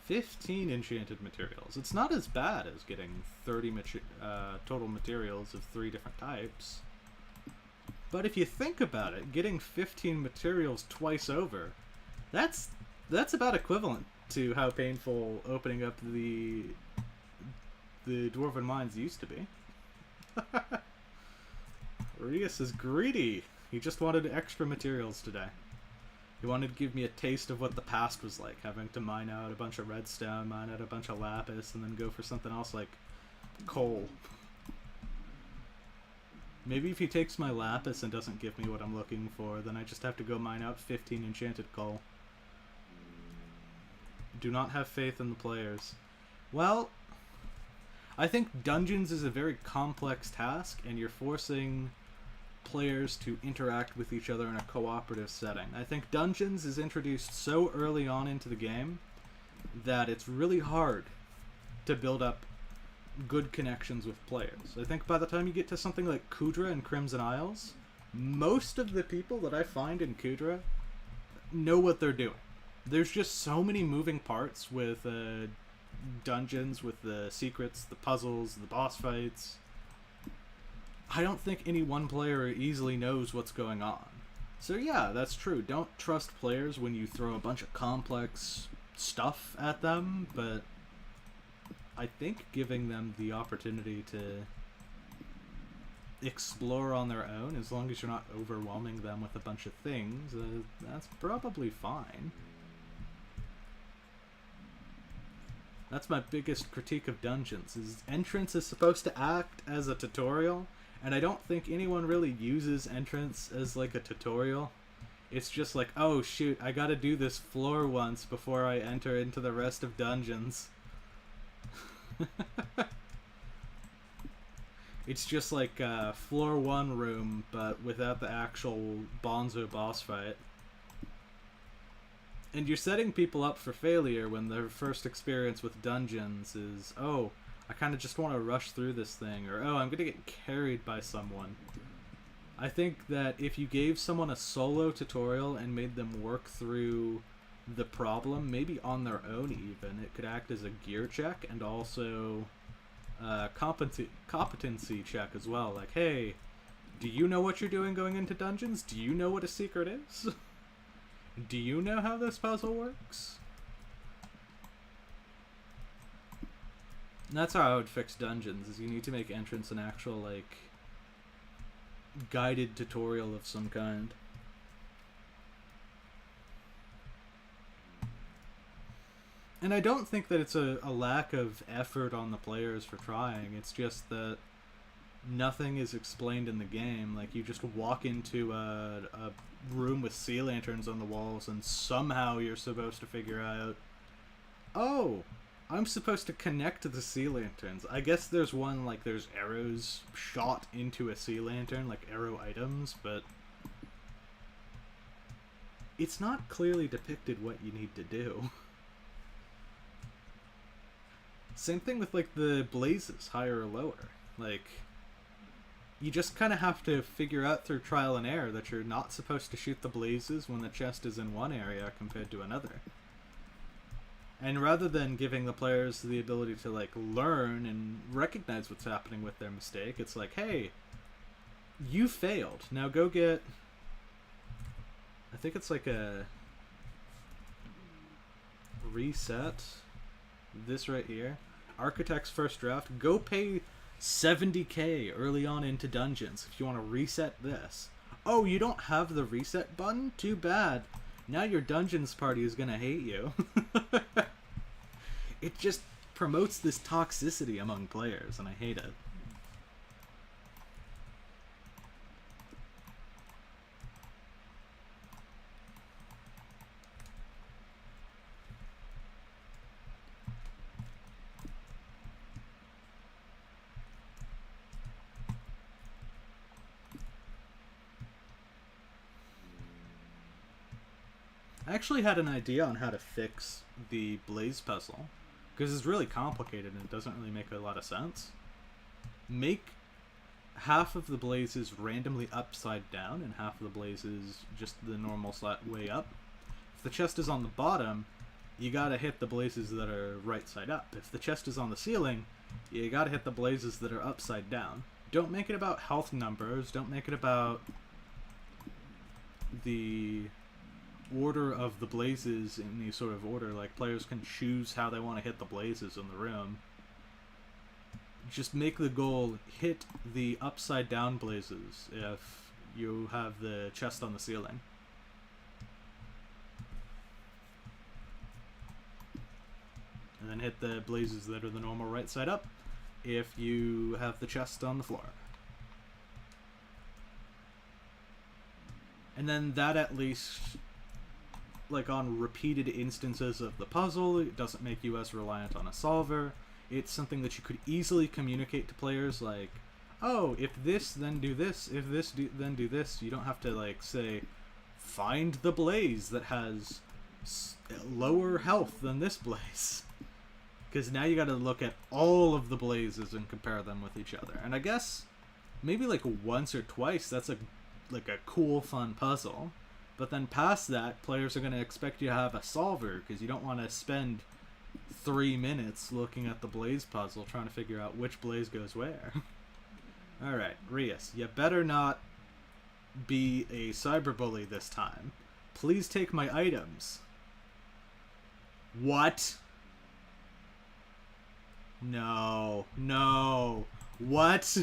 $15 enchanted materials. It's not as bad as getting 30 total materials of 3 different types. But if you think about it, getting 15 materials twice over, that's about equivalent to how painful opening up the Dwarven Mines used to be. Rius is greedy. He just wanted extra materials today. He wanted to give me a taste of what the past was like, having to mine out a bunch of redstone, mine out a bunch of lapis, and then go for something else like coal. Maybe if he takes my lapis and doesn't give me what I'm looking for, then I just have to go mine out 15 enchanted coal. Do not have faith in the players. Well, I think dungeons is a very complex task, and you're forcing players to interact with each other in a cooperative setting. I think dungeons is introduced so early on into the game that it's really hard to build up good connections with players. I think by the time you get to something like Kudra and Crimson Isles, most of the people that I find in Kudra know what they're doing. There's just so many moving parts with dungeons, with the secrets, the puzzles, the boss fights. I don't think any one player easily knows what's going on. So yeah, that's true. Don't trust players when you throw a bunch of complex stuff at them, but I think giving them the opportunity to explore on their own, as long as you're not overwhelming them with a bunch of things, that's probably fine. That's my biggest critique of dungeons, is entrance is supposed to act as a tutorial, and I don't think anyone really uses entrance as like a tutorial. It's just like, oh shoot, I gotta do this floor once before I enter into the rest of dungeons. It's just like floor 1 room, but without the actual Bonzo boss fight. And you're setting people up for failure when their first experience with dungeons is, oh, I kind of just want to rush through this thing, or oh, I'm going to get carried by someone. I think that if you gave someone a solo tutorial and made them work through the problem, maybe on their own even, it could act as a gear check and also a competency check as well. Like, hey, do you know what you're doing going into dungeons? Do you know what a secret is? Do you know how this puzzle works? And that's how I would fix dungeons, is you need to make entrance an actual, like, guided tutorial of some kind. And I don't think that it's a lack of effort on the players for trying. It's just that nothing is explained in the game. Like, you just walk into a room with sea lanterns on the walls, and somehow you're supposed to figure out, oh, I'm supposed to connect to the sea lanterns. I guess there's one, like, there's arrows shot into a sea lantern, like arrow items, but it's not clearly depicted what you need to do. Same thing with, like, the blazes, higher or lower. Like, you just kind of have to figure out through trial and error that you're not supposed to shoot the blazes when the chest is in one area compared to another. And rather than giving the players the ability to, like, learn and recognize what's happening with their mistake, it's like, hey, you failed. Now go get... I think it's like a... reset. This right here. Architect's first draft. Go pay 70k early on into dungeons if you want to reset this. Oh, you don't have the reset button? Too bad. Now your dungeons party is gonna hate you. It just promotes this toxicity among players, and I hate it. I actually had an idea on how to fix the blaze puzzle, because it's really complicated and it doesn't really make a lot of sense. Make half of the blazes randomly upside down and half of the blazes just the normal way up. If the chest is on the bottom, you gotta hit the blazes that are right side up. If the chest is on the ceiling, you gotta hit the blazes that are upside down. Don't make it about health numbers, don't make it about the order of the blazes in any sort of order. Like, players can choose how they want to hit the blazes in the room. Just make the goal hit the upside down blazes if you have the chest on the ceiling. And then hit the blazes that are the normal right side up if you have the chest on the floor. And then that at least, like, on repeated instances of the puzzle, it doesn't make you as reliant on a solver. It's something that you could easily communicate to players, like, oh, if this, then do this, if this, then do this. You don't have to, like, say, find the blaze that has lower health than this blaze. Because now you gotta look at all of the blazes and compare them with each other. And I guess maybe, like, once or twice, that's a cool, fun puzzle. But then past that, players are going to expect you to have a solver, because you don't want to spend 3 minutes looking at the blaze puzzle trying to figure out which blaze goes where. Alright, Rias, you better not be a cyberbully this time. Please take my items. What? No. No. What?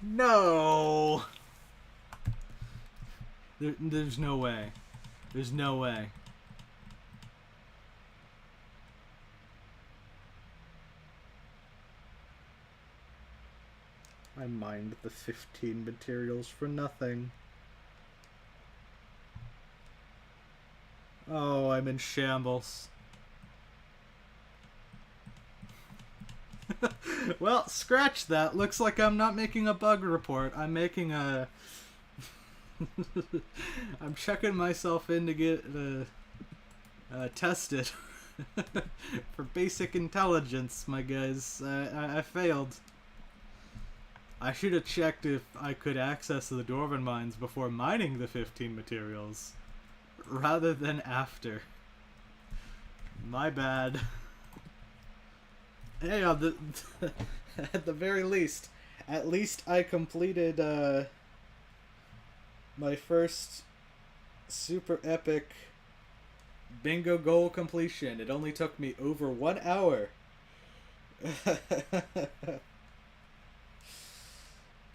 No. There's no way. There's no way. I mined the 15 materials for nothing. Oh, I'm in shambles. Well, scratch that. Looks like I'm not making a bug report. I'm making a... I'm checking myself in to get tested for basic intelligence, my guys. I failed. I should have checked if I could access the Dwarven mines before mining the 15 materials, rather than after. My bad. Hey, at the very least, at least I completed my first super epic bingo goal completion. It only took me over 1 hour.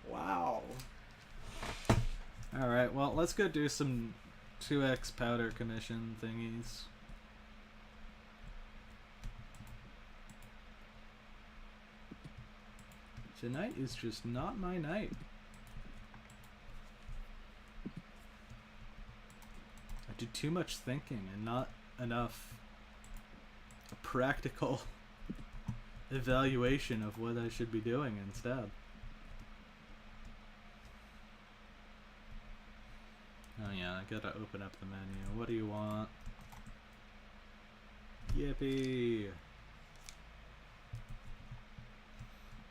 Wow. Alright, well, let's go do some 2x powder commission thingies. Tonight is just not my night. I did too much thinking and not enough practical evaluation of what I should be doing instead. Oh yeah, I gotta open up the menu. What do you want? Yippee!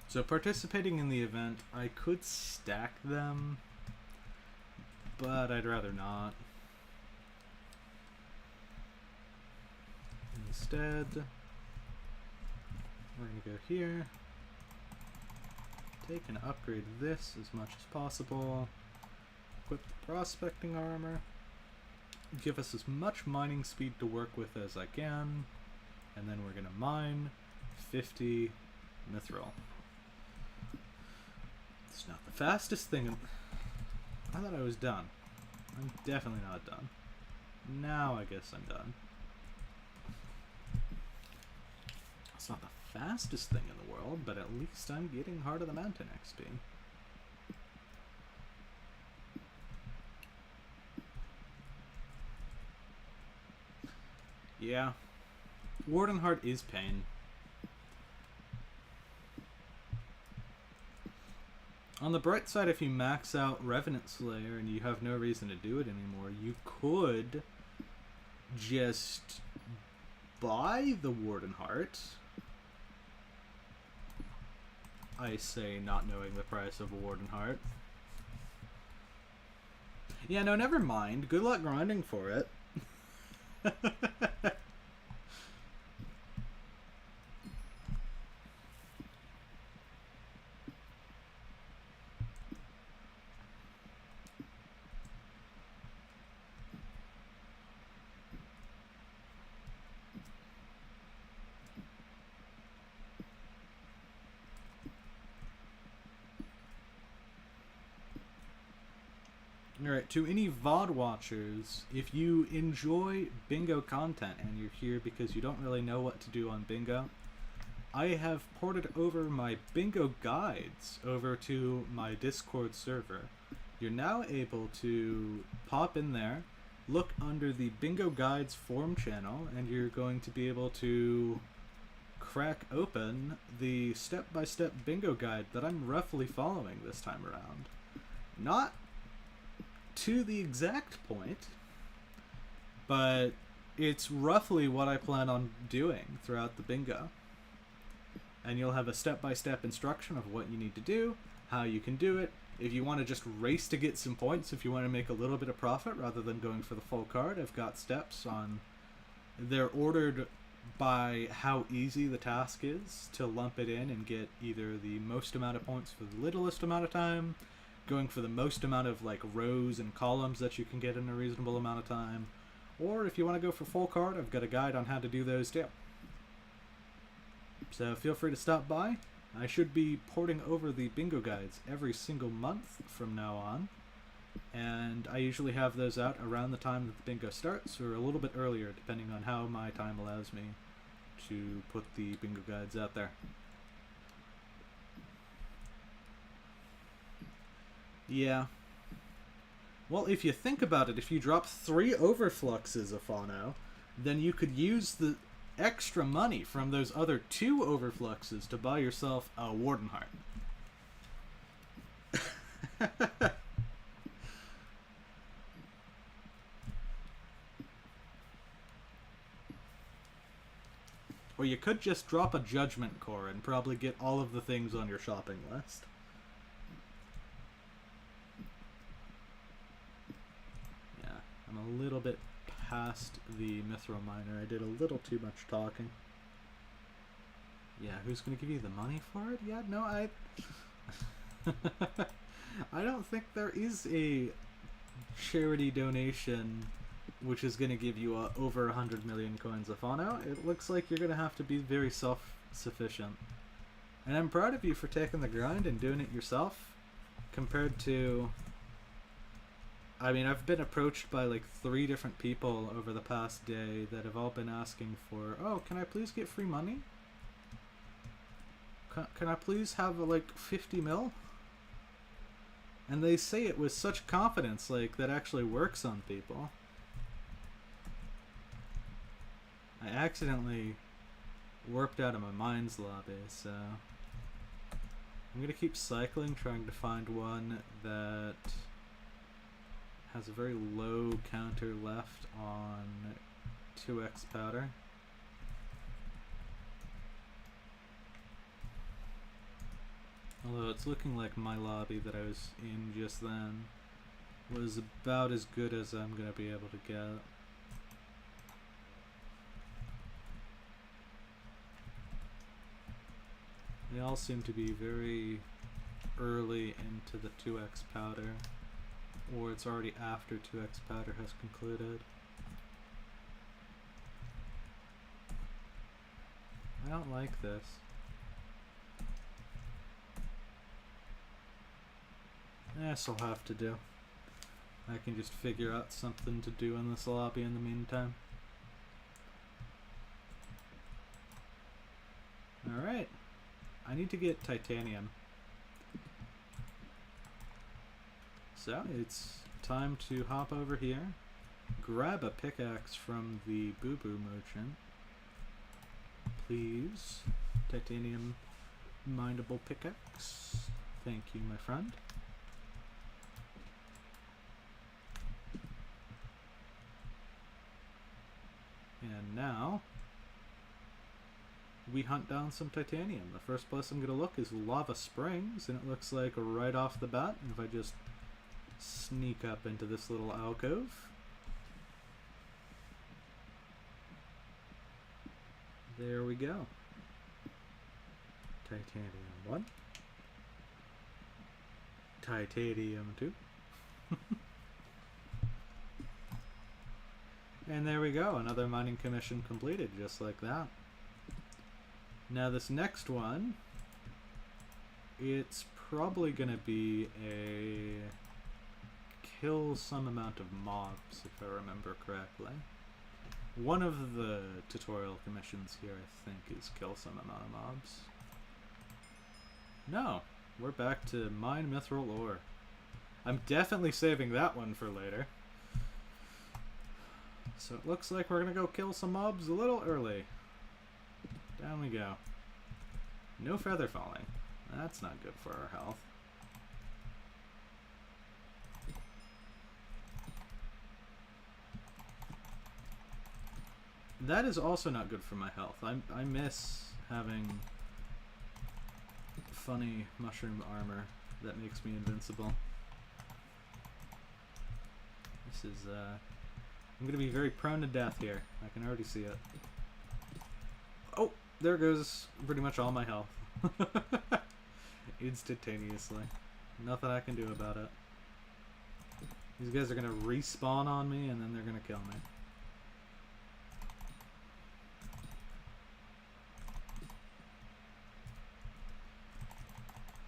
So participating in the event, I could stack them, but I'd rather not. Instead, we're going to go here, take and upgrade this as much as possible, equip the prospecting armor, give us as much mining speed to work with as I can, and then we're going to mine 50 mithril. It's not the fastest thing. I thought I was done. I'm definitely not done. Now I guess I'm done. It's not the fastest thing in the world, but at least I'm getting Heart of the Mountain XP. Yeah. Warden Heart is pain. On the bright side, if you max out Revenant Slayer and you have no reason to do it anymore, you could just buy the Warden Heart. I say, not knowing the price of a Warden Heart. Yeah, no, never mind. Good luck grinding for it. Alright, to any VOD watchers, if you enjoy bingo content and you're here because you don't really know what to do on bingo, I have ported over my bingo guides over to my Discord server. You're now able to pop in there, look under the bingo guides forum channel, and you're going to be able to crack open the step-by-step bingo guide that I'm roughly following this time around. Not to the exact point, but it's roughly what I plan on doing throughout the bingo. And you'll have a step-by-step instruction of what you need to do, how you can do it. If you want to just race to get some points, if you want to make a little bit of profit rather than going for the full card, I've got steps on. They're ordered by how easy the task is to lump it in and get either the most amount of points for the littlest amount of time, going for the most amount of like rows and columns that you can get in a reasonable amount of time, or if you want to go for full card, I've got a guide on how to do those too. So feel free to stop by. I should be porting over the bingo guides every single month from now on, and I usually have those out around the time that the bingo starts, or a little bit earlier depending on how my time allows me to put the bingo guides out there. Yeah. Well, if you think about it, if you drop 3 overfluxes of Fauno, then you could use the extra money from those other 2 overfluxes to buy yourself a Warden Heart. Or you could just drop a Judgment Core and probably get all of the things on your shopping list. I'm a little bit past the Mithril Miner. I did a little too much talking. Yeah, who's going to give you the money for it? Yeah, no, I don't think there is a charity donation which is going to give you over 100 million coins of Fauno. It looks like you're going to have to be very self-sufficient. And I'm proud of you for taking the grind and doing it yourself, compared to... I mean, I've been approached by like 3 different people over the past day that have all been asking for, oh, can I please get free money? Can I please have like 50 mil? And they say it with such confidence, like that actually works on people. I accidentally warped out of my mines lobby, so I'm gonna keep cycling, trying to find one that has a very low counter left on 2x powder. Although it's looking like my lobby that I was in just then was about as good as I'm gonna be able to get. They all seem to be very early into the 2x powder, or it's already after 2x powder has concluded. I don't like this. This'll have to do. I can just figure out something to do in this lobby in the meantime. Alright. I need to get titanium. So, it's time to hop over here, grab a pickaxe from the Boo Boo Merchant. Please. Titanium mineable pickaxe. Thank you, my friend. And now we hunt down some titanium. The first place I'm going to look is Lava Springs, and it looks like right off the bat, if I just sneak up into this little alcove. There we go. Titanium 1. Titanium 2. And there we go, another mining commission completed, just like that. Now this next one, it's probably going to be a kill some amount of mobs, if I remember correctly. One of the tutorial commissions here, I think, is kill some amount of mobs. No, we're back to mine mithril ore. I'm definitely saving that one for later. So it looks like we're gonna go kill some mobs a little early. Down we go. No feather falling. That's not good for our health. That is also not good for my health. I miss having funny mushroom armor that makes me invincible. This is, I'm gonna be very prone to death here. I can already see it. Oh, there goes pretty much all my health. Instantaneously. Nothing I can do about it. These guys are gonna respawn on me and then they're gonna kill me.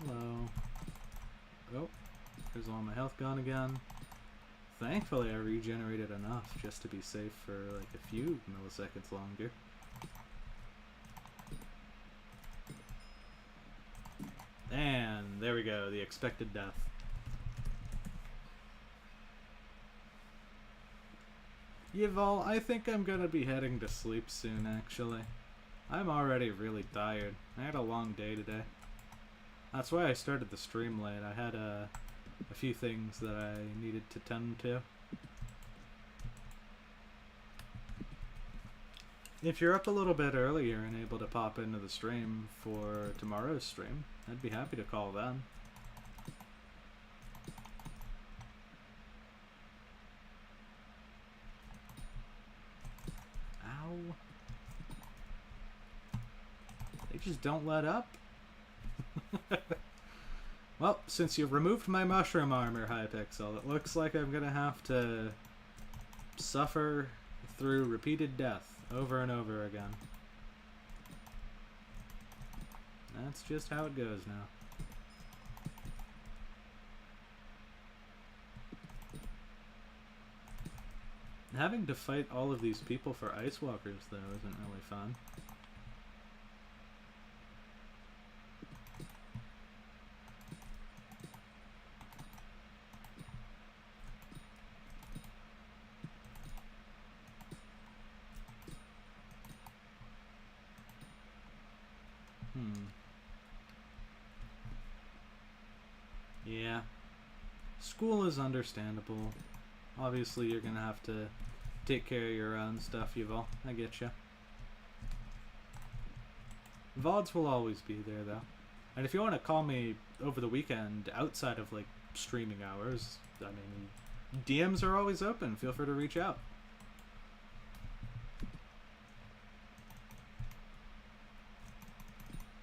Hello. Oh, there's all my health gone again. Thankfully I regenerated enough just to be safe for like a few milliseconds longer. And there we go, the expected death. Yval, I think I'm gonna be heading to sleep soon actually. I'm already really tired. I had a long day today. That's why I started the stream late. I had a few things that I needed to tend to. If you're up a little bit earlier and able to pop into the stream for tomorrow's stream, I'd be happy to call then. Ow. They just don't let up. Well, since you removed my mushroom armor, Hypixel, it looks like I'm gonna have to suffer through repeated death over and over again. That's just how it goes now. Having to fight all of these people for Ice Walkers, though, isn't really fun. Yeah. School is understandable. Obviously, you're gonna have to take care of your own stuff, Yuval. I get you. VODs will always be there, though. And if you want to call me over the weekend outside of, like, streaming hours, I mean, DMs are always open. Feel free to reach out.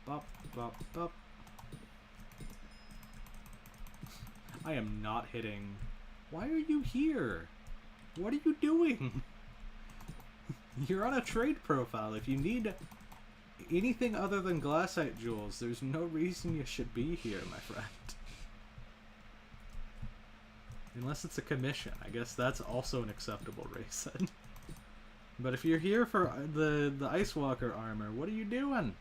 Bop, bop, bop. I am not hitting. Why are you here? What are you doing? You're on a trade profile. If you need anything other than glassite jewels, there's no reason you should be here, my friend. Unless it's a commission. I guess that's also an acceptable reason. But if you're here for the Ice Walker armor, what are you doing?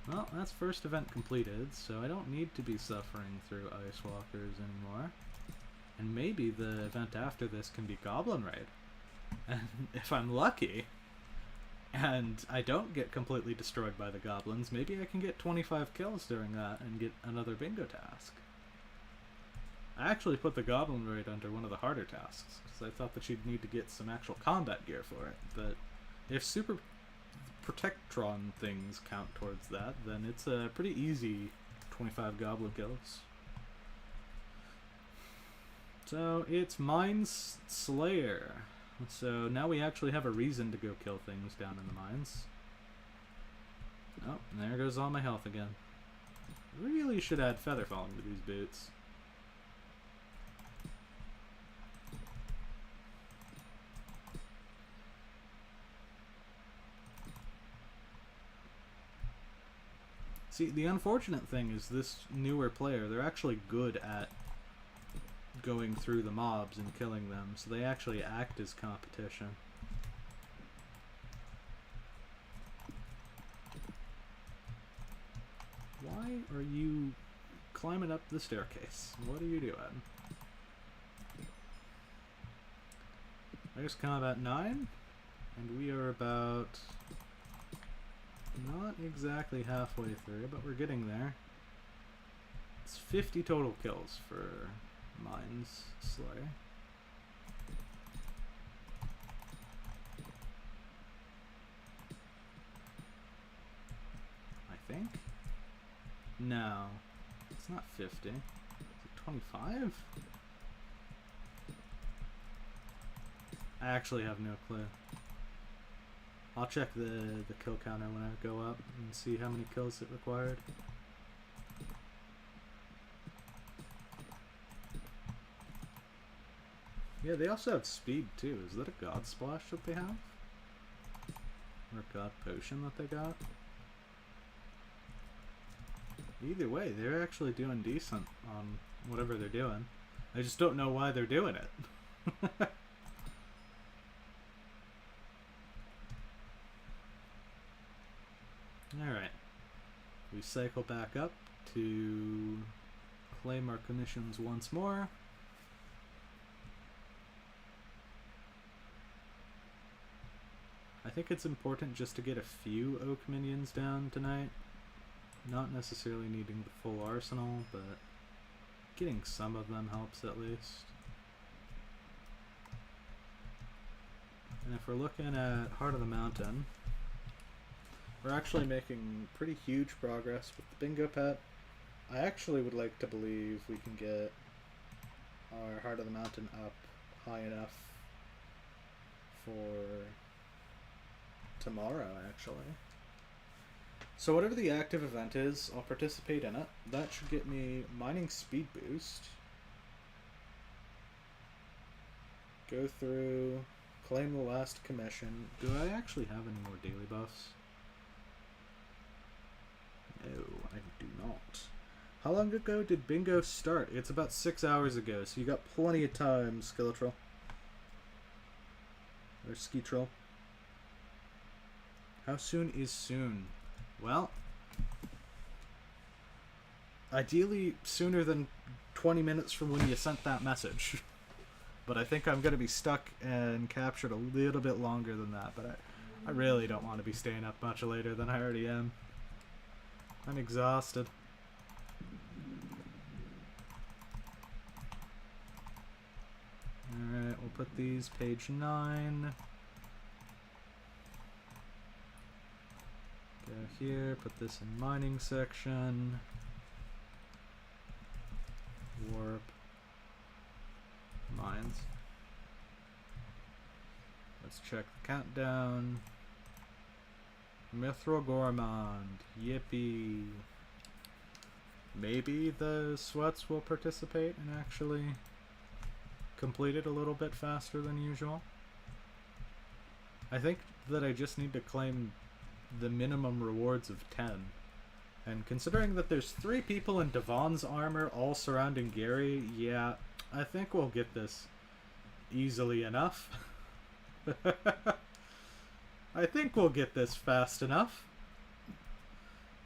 Well, that's first event completed, so I don't need to be suffering through Ice Walkers anymore. And maybe the event after this can be Goblin Raid. And if I'm lucky, and I don't get completely destroyed by the goblins, maybe I can get 25 kills during that and get another bingo task. I actually put the Goblin Raid under one of the harder tasks, because I thought that you'd need to get some actual combat gear for it, but if Super Protectron things count towards that, then it's a pretty easy 25 goblin kills. So it's Mines Slayer. So now we actually have a reason to go kill things down in the mines. Oh, and there goes all my health again. Really should add feather falling to these boots. See, the unfortunate thing is this newer player, they're actually good at going through the mobs and killing them, so they actually act as competition. Why are you climbing up the staircase? What are you doing? I just combat 9, and we are about not exactly halfway through, but we're getting there. It's 50 total kills for Mines Slayer. I think? No. It's not 50. Is it 25? I actually have no clue. I'll check the kill counter when I go up and see how many kills it required. Yeah, they also have speed too. Is that a God Splash that they have? Or a God Potion that they got? Either way, they're actually doing decent on whatever they're doing. I just don't know why they're doing it. Alright. We cycle back up to claim our commissions once more. I think it's important just to get a few oak minions down tonight. Not necessarily needing the full arsenal, but getting some of them helps at least. And if we're looking at Heart of the Mountain, we're actually making pretty huge progress with the bingo pet. I actually would like to believe we can get our Heart of the Mountain up high enough for tomorrow, actually. So whatever the active event is, I'll participate in it. That should get me mining speed boost. Go through, claim the last commission. Do I actually have any more daily buffs? No, I do not. How long ago did bingo start? It's about 6 hours ago, so you got plenty of time, Skeletroll. Or Skitroll. How soon is soon? Well, ideally sooner than 20 minutes from when you sent that message. But I think I'm going to be stuck and captured a little bit longer than that. But I really don't want to be staying up much later than I already am. I'm exhausted. Alright, we'll put these page 9. Go here, put this in mining section. Warp. Mines. Let's check the countdown. Mithril Gourmand. Yippee. Maybe the sweats will participate and actually complete it a little bit faster than usual. I think that I just need to claim the minimum rewards of 10. And considering that there's 3 people in Devon's armor all surrounding Gary, yeah, I think we'll get this easily enough. I think we'll get this fast enough.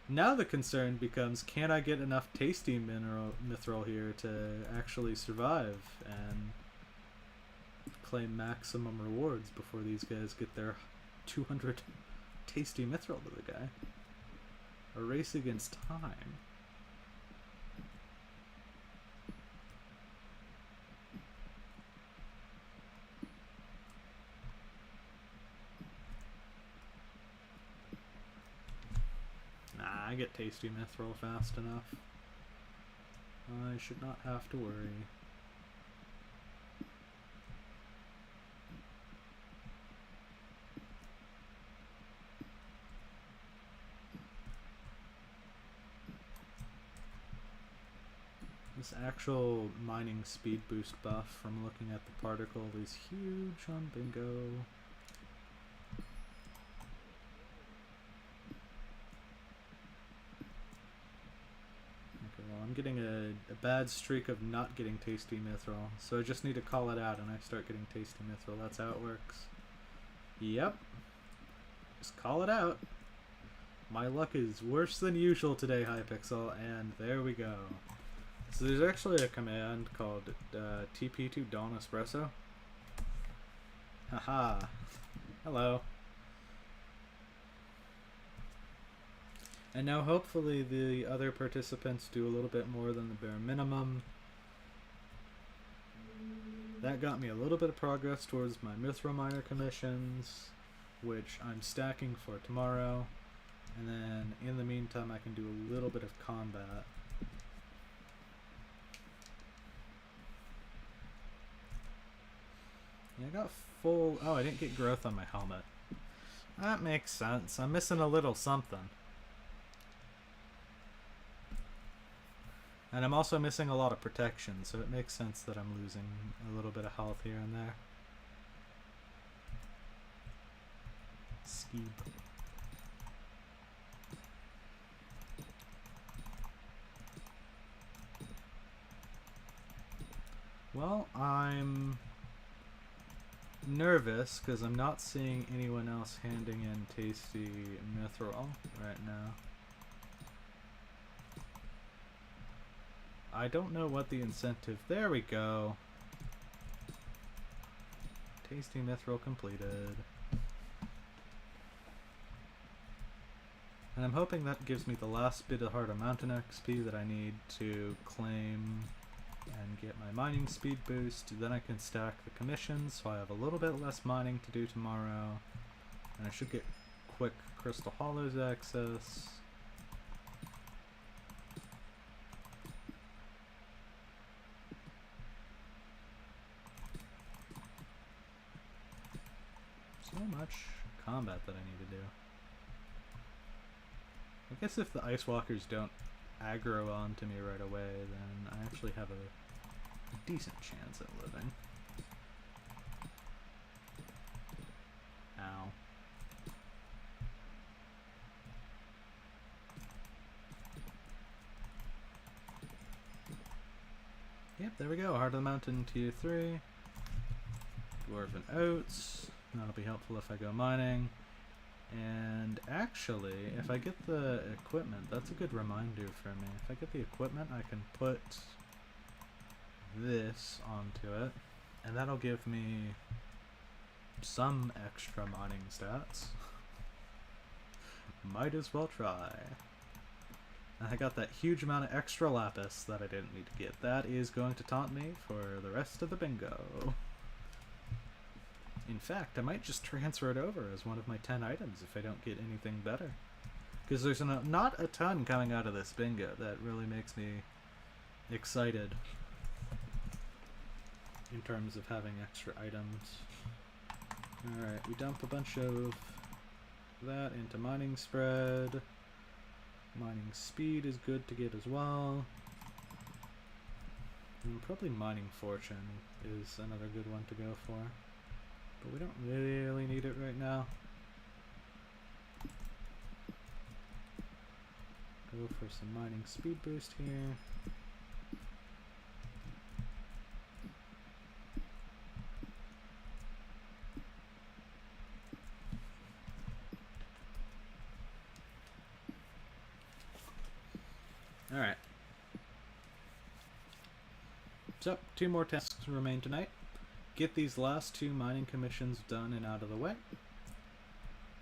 Now the concern becomes, can I get enough tasty mithril here to actually survive and claim maximum rewards before these guys get their 200 tasty mithril to the guy? A race against time. Nah, I get tasty mithril fast enough. I should not have to worry. This actual mining speed boost buff from looking at the particle is huge on bingo. Okay, well, I'm getting a bad streak of not getting tasty mithril, so I just need to call it out and I start getting tasty mithril. That's how it works. Yep. Just call it out. My luck is worse than usual today, Hypixel, and there we go. So there's actually a command called TP2 Dawn Espresso. Haha. Hello. And now hopefully the other participants do a little bit more than the bare minimum. That got me a little bit of progress towards my Mithril Miner commissions, which I'm stacking for tomorrow. And then in the meantime I can do a little bit of combat. Yeah, I got full... Oh, I didn't get growth on my helmet. That makes sense. I'm missing a little something. And I'm also missing a lot of protection, so it makes sense that I'm losing a little bit of health here and there. Skeeb. Well, I'm nervous because I'm not seeing anyone else handing in tasty mithril right now. I don't know what the incentive... There we go. Tasty mithril completed. And I'm hoping that gives me the last bit of Heart of Mountain XP that I need to claim and get my mining speed boost. Then I can stack the commissions, so I have a little bit less mining to do tomorrow. And I should get quick Crystal Hollows access. So much combat that I need to do. I guess if the Ice Walkers don't aggro onto me right away, then I actually have a decent chance at living. Ow. Yep, there we go. Heart of the Mountain tier 3. Dwarven Oats. That'll be helpful if I go mining. And actually, if I get the equipment, that's a good reminder for me. If I get the equipment, I can put this onto it, and that'll give me some extra mining stats. might as well try. I got that huge amount of extra lapis that I didn't need to get. That is going to taunt me for the rest of the bingo. In fact, I might just transfer it over as one of my 10 items if I don't get anything better. Because there's not a ton coming out of this bingo. That really makes me excited in terms of having extra items. Alright, we dump a bunch of that into mining spread. Mining speed is good to get as well. And probably mining fortune is another good one to go for. But we don't really need it right now. Go for some mining speed boost here. Alright. So, 2 more tasks remain tonight. Get these last 2 mining commissions done and out of the way.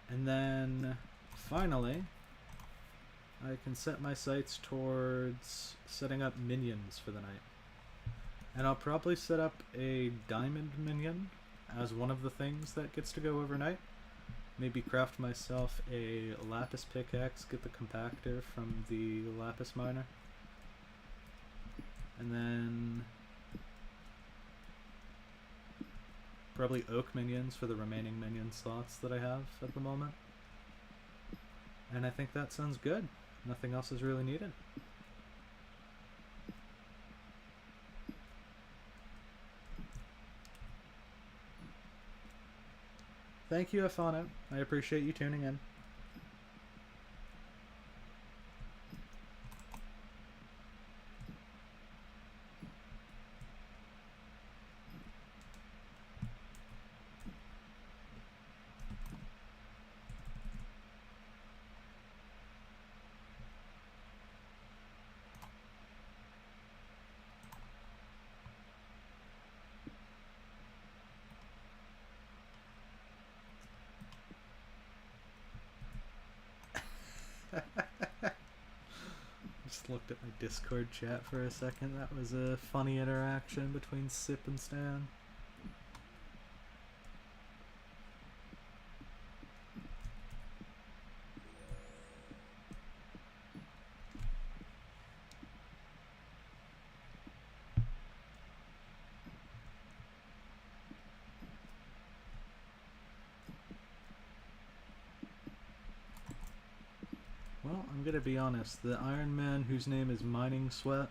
And then, finally, I can set my sights towards setting up minions for the night. And I'll probably set up a diamond minion as one of the things that gets to go overnight. Maybe craft myself a lapis pickaxe, get the compactor from the lapis miner. And then probably oak minions for the remaining minion slots that I have at the moment. And I think that sounds good. Nothing else is really needed. Thank you, Afano. I appreciate you tuning in. Just looked at my Discord chat for a second. That was a funny interaction between Sip and Stan. Well, I'm gonna be honest, the Iron Man whose name is Mining Sweat,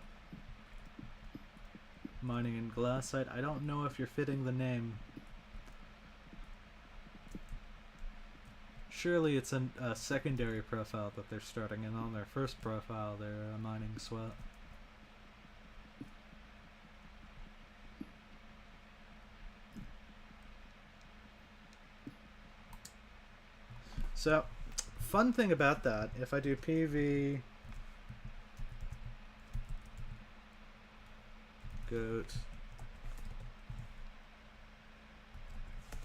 mining in glassite, I don't know if you're fitting the name. Surely it's a secondary profile that they're starting, and on their first profile they're Mining Sweat. So, fun thing about that, if I do PV goat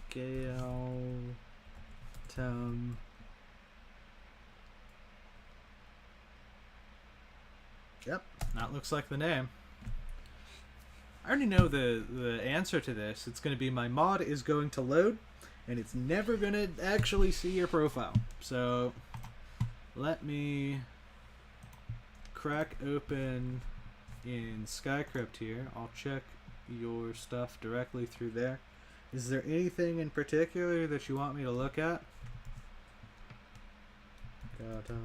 Gale Tom yep, that looks like the name. I already know the answer to this. It's going to be my mod is going to load and it's never going to actually see your profile. So let me crack open in Skycrypt here. I'll check your stuff directly through there. Is there anything in particular that you want me to look at? Got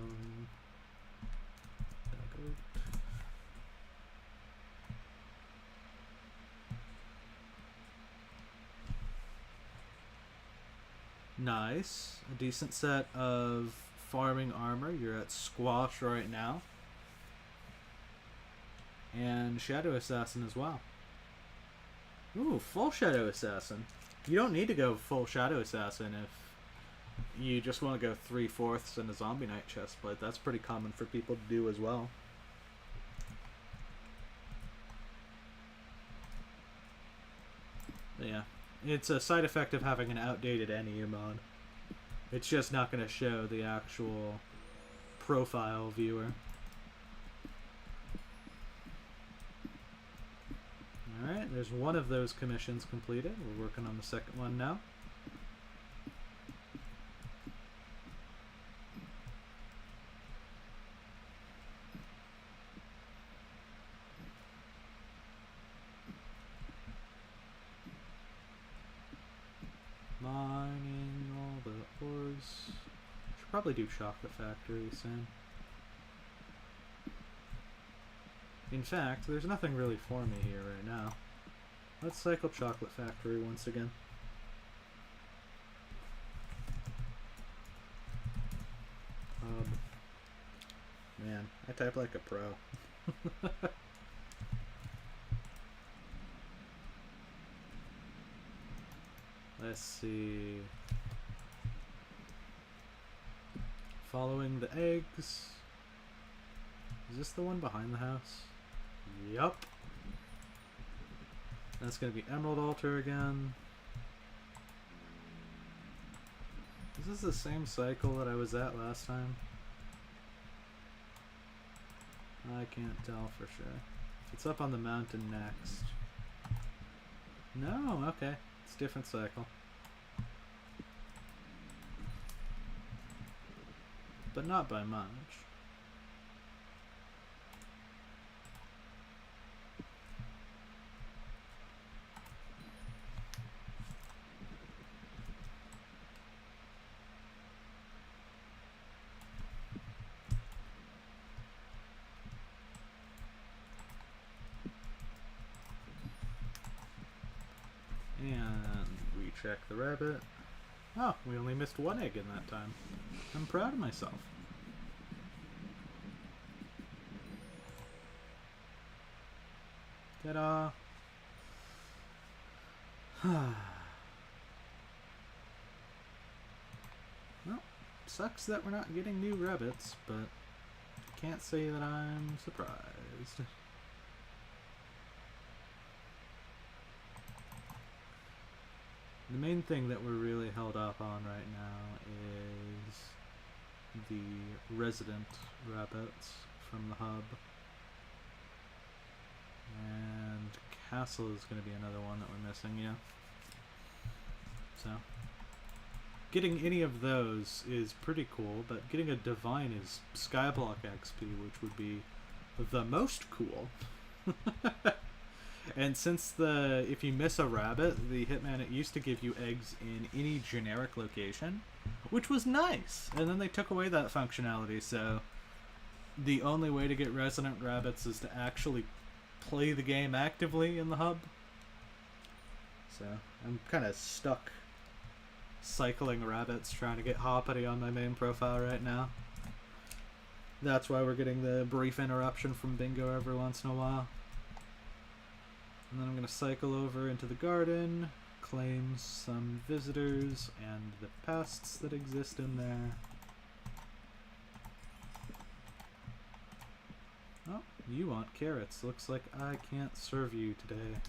nice. A decent set of farming armor. You're at Squash right now. And Shadow Assassin as well. Ooh, full Shadow Assassin. You don't need to go full Shadow Assassin if you just want to go 3/4 in a Zombie Knight chestplate. That's pretty common for people to do as well. But yeah, it's a side effect of having an outdated NEU mod. It's just not going to show the actual profile viewer. Alright, there's one of those commissions completed. We're working on the second one now. Mining all the ores. Should probably do chocolate factory soon. In fact, there's nothing really for me here right now. Let's cycle chocolate factory once again. Man, I type like a pro. Let's see. Following the eggs. Is this the one behind the house? Yup. That's gonna be Emerald Altar again. Is this the same cycle that I was at last time? I can't tell for sure. It's up on the mountain next. No, okay. It's a different cycle. But not by much. Check the rabbit. Oh, we only missed one egg in that time. I'm proud of myself. Ta-da! Well, sucks that we're not getting new rabbits, but can't say that I'm surprised. The main thing that we're really held up on right now is the resident rabbits from the hub. And castle is going to be another one that we're missing, yeah. So, getting any of those is pretty cool, but getting a divine is Skyblock XP, which would be the most cool. And since if you miss a rabbit, the Hitman, it used to give you eggs in any generic location, which was nice. And then they took away that functionality, so the only way to get resident rabbits is to actually play the game actively in the hub. So I'm kind of stuck cycling rabbits, trying to get hoppity on my main profile right now. That's why we're getting the brief interruption from Bingo every once in a while. And then I'm going to cycle over into the garden, claim some visitors and the pests that exist in there. Oh, you want carrots. Looks like I can't serve you today.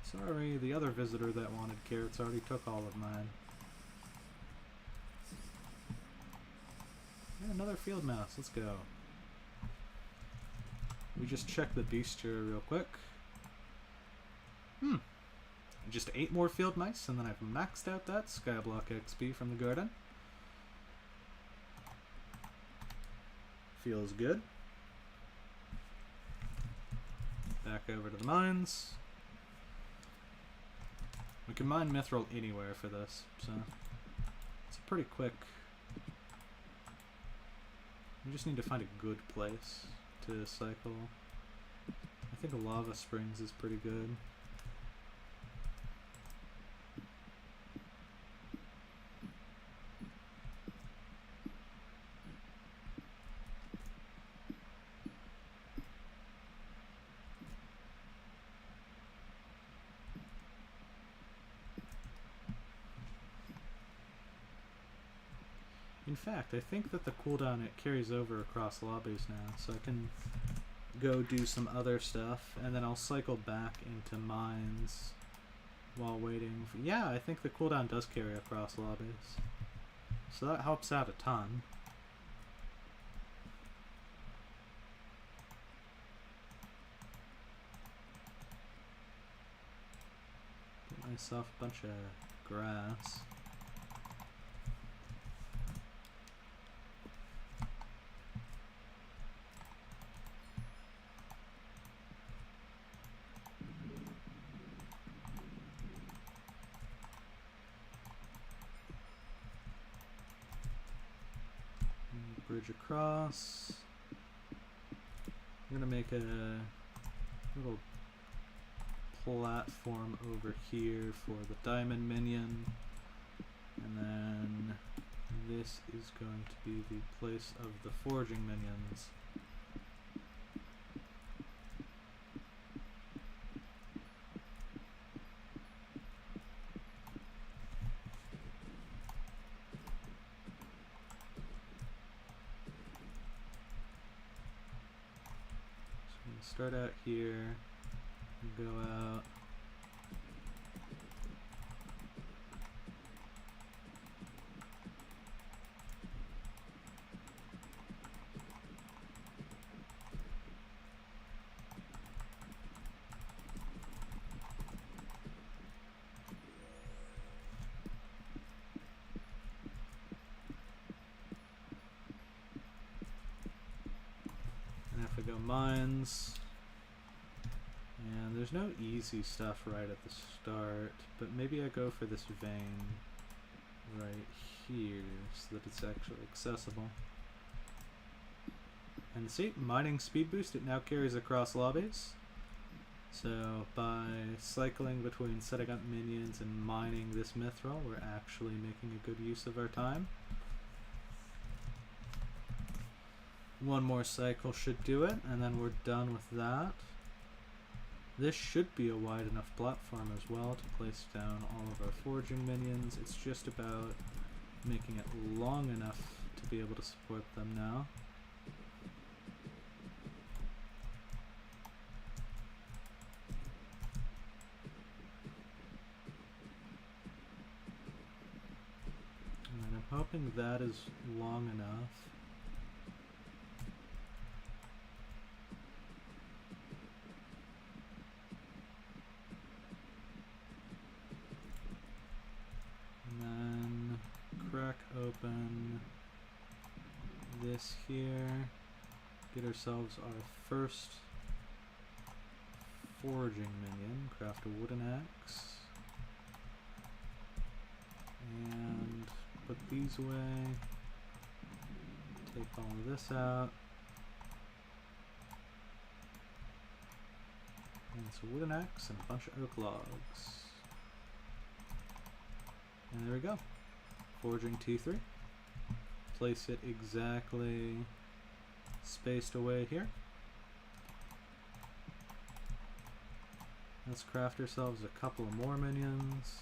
Sorry, the other visitor that wanted carrots already took all of mine. Yeah, another field mouse. Let's go. We just check the bestiary real quick. Just 8 more field mice, and then I've maxed out that Skyblock XP from the garden. Feels good. Back over to the mines. We can mine mithril anywhere for this, so it's pretty quick. We just need to find a good place to cycle. I think a lava springs is pretty good. In fact, I think that the cooldown, it carries over across lobbies now, so I can go do some other stuff, and then I'll cycle back into mines while waiting for... Yeah, I think the cooldown does carry across lobbies. So that helps out a ton. Get myself a bunch of grass. Bridge across. I'm gonna make a little platform over here for the diamond minion, and then this is going to be the place of the forging minions. Start out here and go out. And if I go mines, and there's no easy stuff right at the start, but maybe I go for this vein right here so that it's actually accessible. And see, mining speed boost, it now carries across lobbies. So by cycling between setting up minions and mining this mithril, we're actually making a good use of our time. One more cycle should do it, and then we're done with that. This should be a wide enough platform as well to place down all of our forging minions. It's just about making it long enough to be able to support them now. And I'm hoping that is long enough. Crack open this here, get ourselves our first forging minion, craft a wooden axe, and put these away, take all of this out, and it's a wooden axe and a bunch of oak logs, and there we go. Forging T3. Place it exactly spaced away here. Let's craft ourselves a couple of more minions.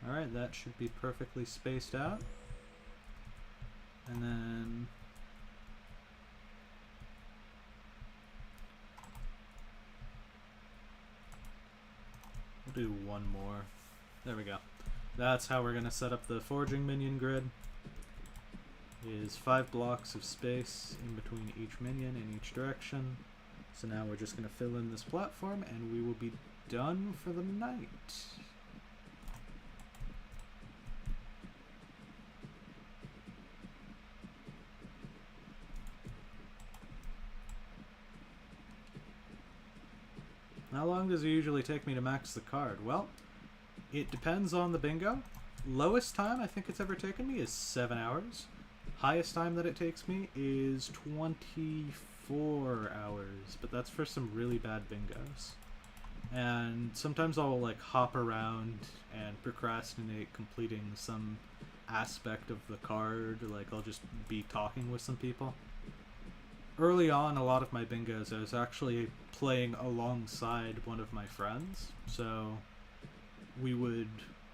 Alright, that should be perfectly spaced out. And then we'll do one more. There we go. That's how we're going to set up the forging minion grid. Is 5 blocks of space in between each minion in each direction. So now we're just going to fill in this platform and we will be done for the night. How long does it usually take me to max the card? Well, it depends on the bingo. Lowest time I think it's ever taken me is 7 hours. Highest time that it takes me is 24 hours, but that's for some really bad bingos. And sometimes I'll like hop around and procrastinate completing some aspect of the card, like I'll just be talking with some people. Early on, a lot of my bingos, I was actually playing alongside one of my friends, so we would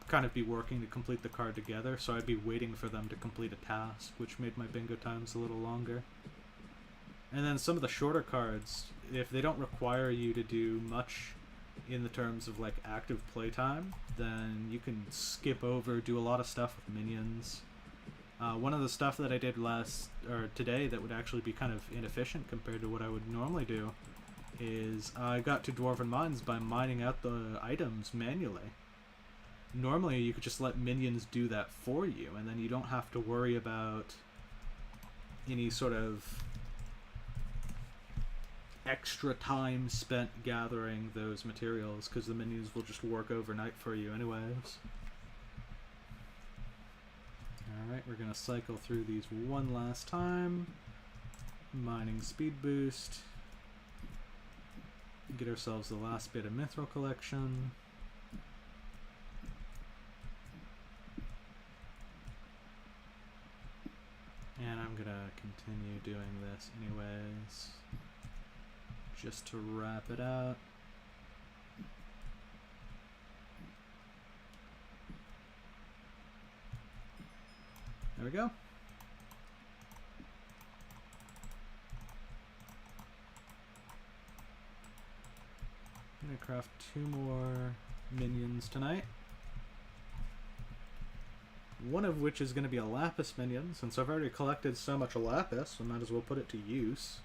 kind of be working to complete the card together, so I'd be waiting for them to complete a task, which made my bingo times a little longer. And then some of the shorter cards, if they don't require you to do much in the terms of like active playtime, then you can skip over, do a lot of stuff with minions. One of the stuff that I did today that would actually be kind of inefficient compared to what I would normally do is I got to Dwarven Mines by mining out the items manually. Normally you could just let minions do that for you, and then you don't have to worry about any sort of extra time spent gathering those materials, because the minions will just work overnight for you anyways. Alright, we're going to cycle through these one last time. Mining speed boost. Get ourselves the last bit of mithril collection. And I'm going to continue doing this anyways, just to wrap it out. There we go. I'm gonna craft 2 more minions tonight. One of which is gonna be a lapis minion, since I've already collected so much lapis, I might as well put it to use.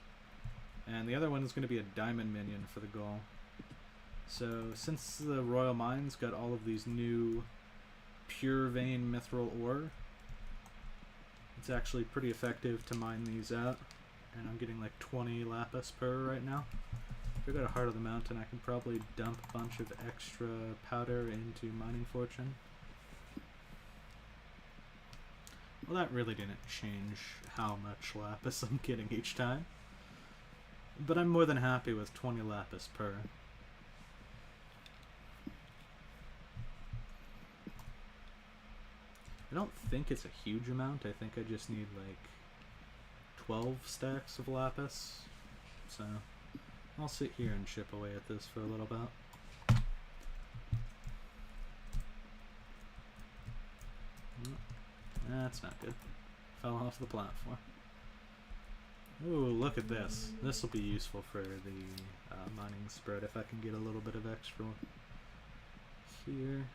And the other one is gonna be a diamond minion for the goal. So since the Royal Mines got all of these new pure vein mithril ore, it's actually pretty effective to mine these out, and I'm getting like 20 lapis per right now. If I go to Heart of the Mountain, I can probably dump a bunch of extra powder into Mining Fortune. Well, that really didn't change how much lapis I'm getting each time, but I'm more than happy with 20 lapis per. I don't think it's a huge amount. I think I just need like 12 stacks of lapis. So I'll sit here and chip away at this for a little bit. That's not good. Fell off the platform. Ooh, look at this. This will be useful for the mining spread if I can get a little bit of extra here.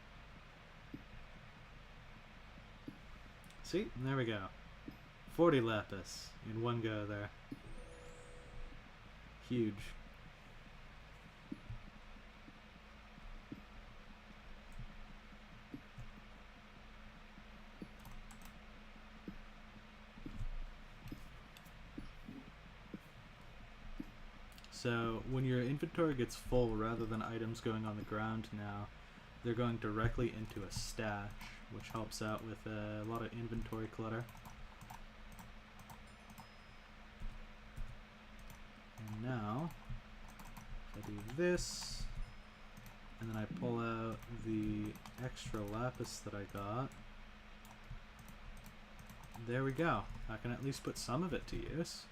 See? There we go. 40 lapis in one go there. Huge. So when your inventory gets full, rather than items going on the ground now, they're going directly into a stash, which helps out with a lot of inventory clutter. And now, if I do this, and then I pull out the extra lapis that I got, there we go. I can at least put some of it to use.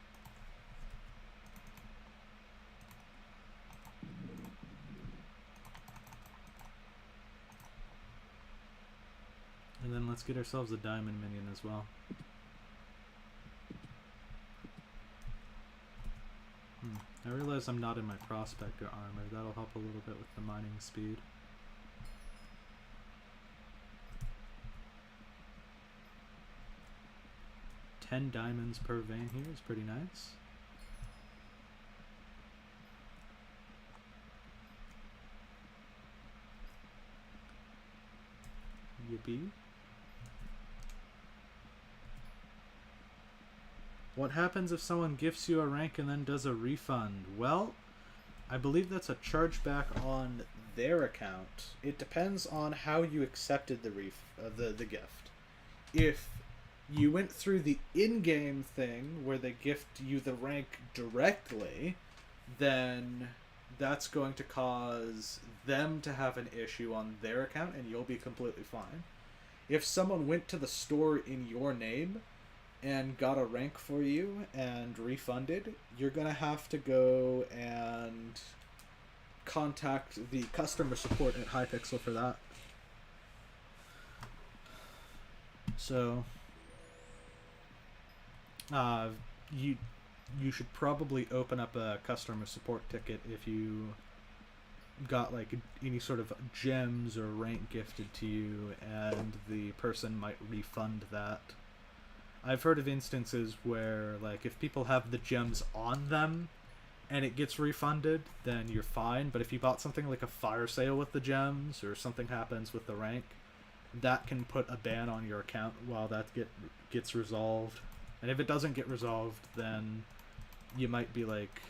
And then let's get ourselves a diamond minion as well. I realize I'm not in my prospector armor. That'll help a little bit with the mining speed. $10 diamonds per vein here is pretty nice. Yippee. What happens if someone gifts you a rank and then does a refund? Well, I believe that's a chargeback on their account. It depends on how you accepted the gift. If you went through the in-game thing where they gift you the rank directly, then that's going to cause them to have an issue on their account and you'll be completely fine. If someone went to the store in your name and got a rank for you and refunded, you're gonna have to go and contact the customer support at Hypixel for that. So, you should probably open up a customer support ticket if you got like any sort of gems or rank gifted to you, and the person might refund that. I've heard of instances where, like, if people have the gems on them and it gets refunded, then you're fine. But if you bought something like a fire sale with the gems, or something happens with the rank, that can put a ban on your account while that gets resolved. And if it doesn't get resolved, then you might be, like,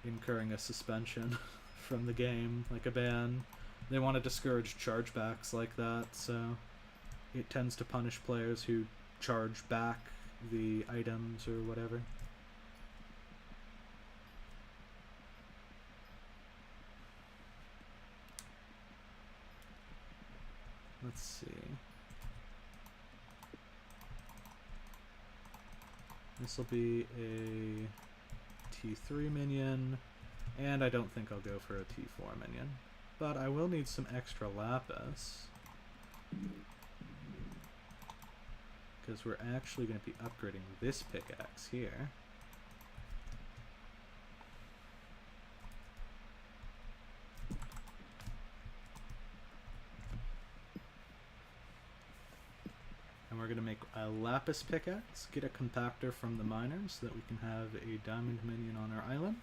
incurring a suspension from the game, like a ban. They want to discourage chargebacks like that, so it tends to punish players who charge back the items or whatever. Let's see. This will be a T3 minion, and I don't think I'll go for a T4 minion. But I will need some extra lapis, because we're actually going to be upgrading this pickaxe here. And we're going to make a lapis pickaxe, get a compactor from the miners so that we can have a diamond minion on our island.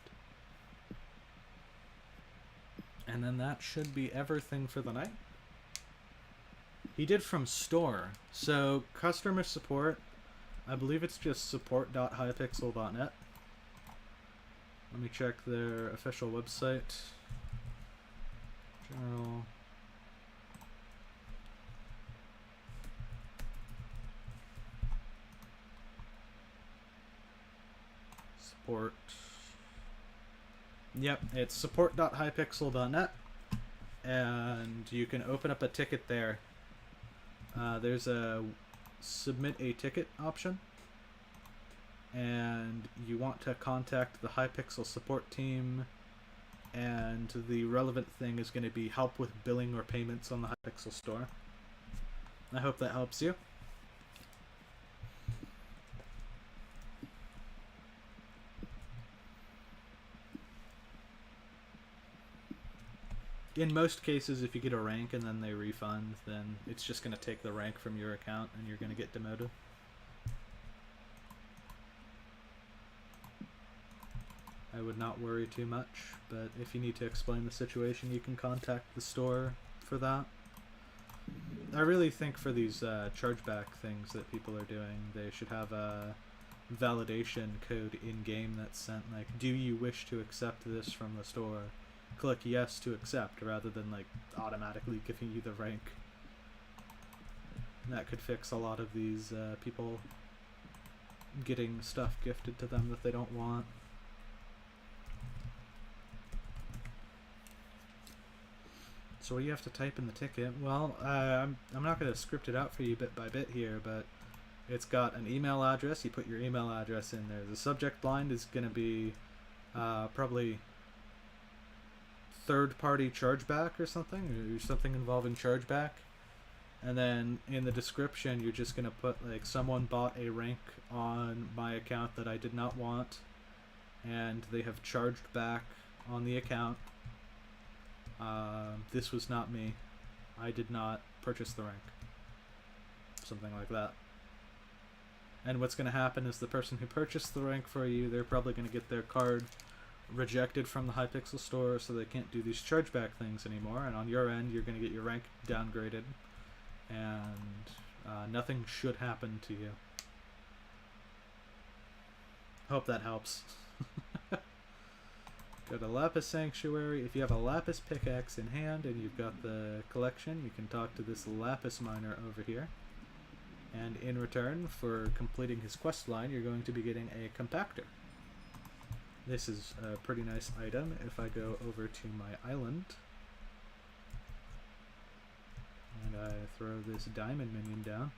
And then that should be everything for the night. He did from store. So customer support, I believe it's just support.hypixel.net. Let me check their official website. General. Support. Yep, it's support.hypixel.net, and you can open up a ticket there. There's a submit a ticket option, and you want to contact the Hypixel support team, and the relevant thing is going to be help with billing or payments on the Hypixel store. I hope that helps you. In most cases, if you get a rank and then they refund, then it's just going to take the rank from your account and you're going to get demoted. I would not worry too much, but if you need to explain the situation, you can contact the store for that. I really think for these chargeback things that people are doing, they should have a validation code in-game that's sent, like, do you wish to accept this from the store? Click yes to accept, rather than like automatically giving you the rank. That could fix a lot of these people getting stuff gifted to them that they don't want. So what do you have to type in the ticket? Well, I'm not going to script it out for you bit by bit here, but it's got an email address. You put your email address in there. The subject line is going to be probably third-party chargeback or something involving chargeback. And then in the description, you're just going to put, like, someone bought a rank on my account that I did not want, and they have charged back on the account. This was not me. I did not purchase the rank. Something like that. And what's going to happen is the person who purchased the rank for you, they're probably going to get their card rejected from the Hypixel store, so they can't do these chargeback things anymore, and on your end you're going to get your rank downgraded, and nothing should happen to you. Hope that helps. Go to Lapis Sanctuary. If you have a Lapis pickaxe in hand and you've got the collection, you can talk to this Lapis miner over here, and in return for completing his quest line, you're going to be getting a compactor. This is a pretty nice item. If I go over to my island and I throw this diamond minion down,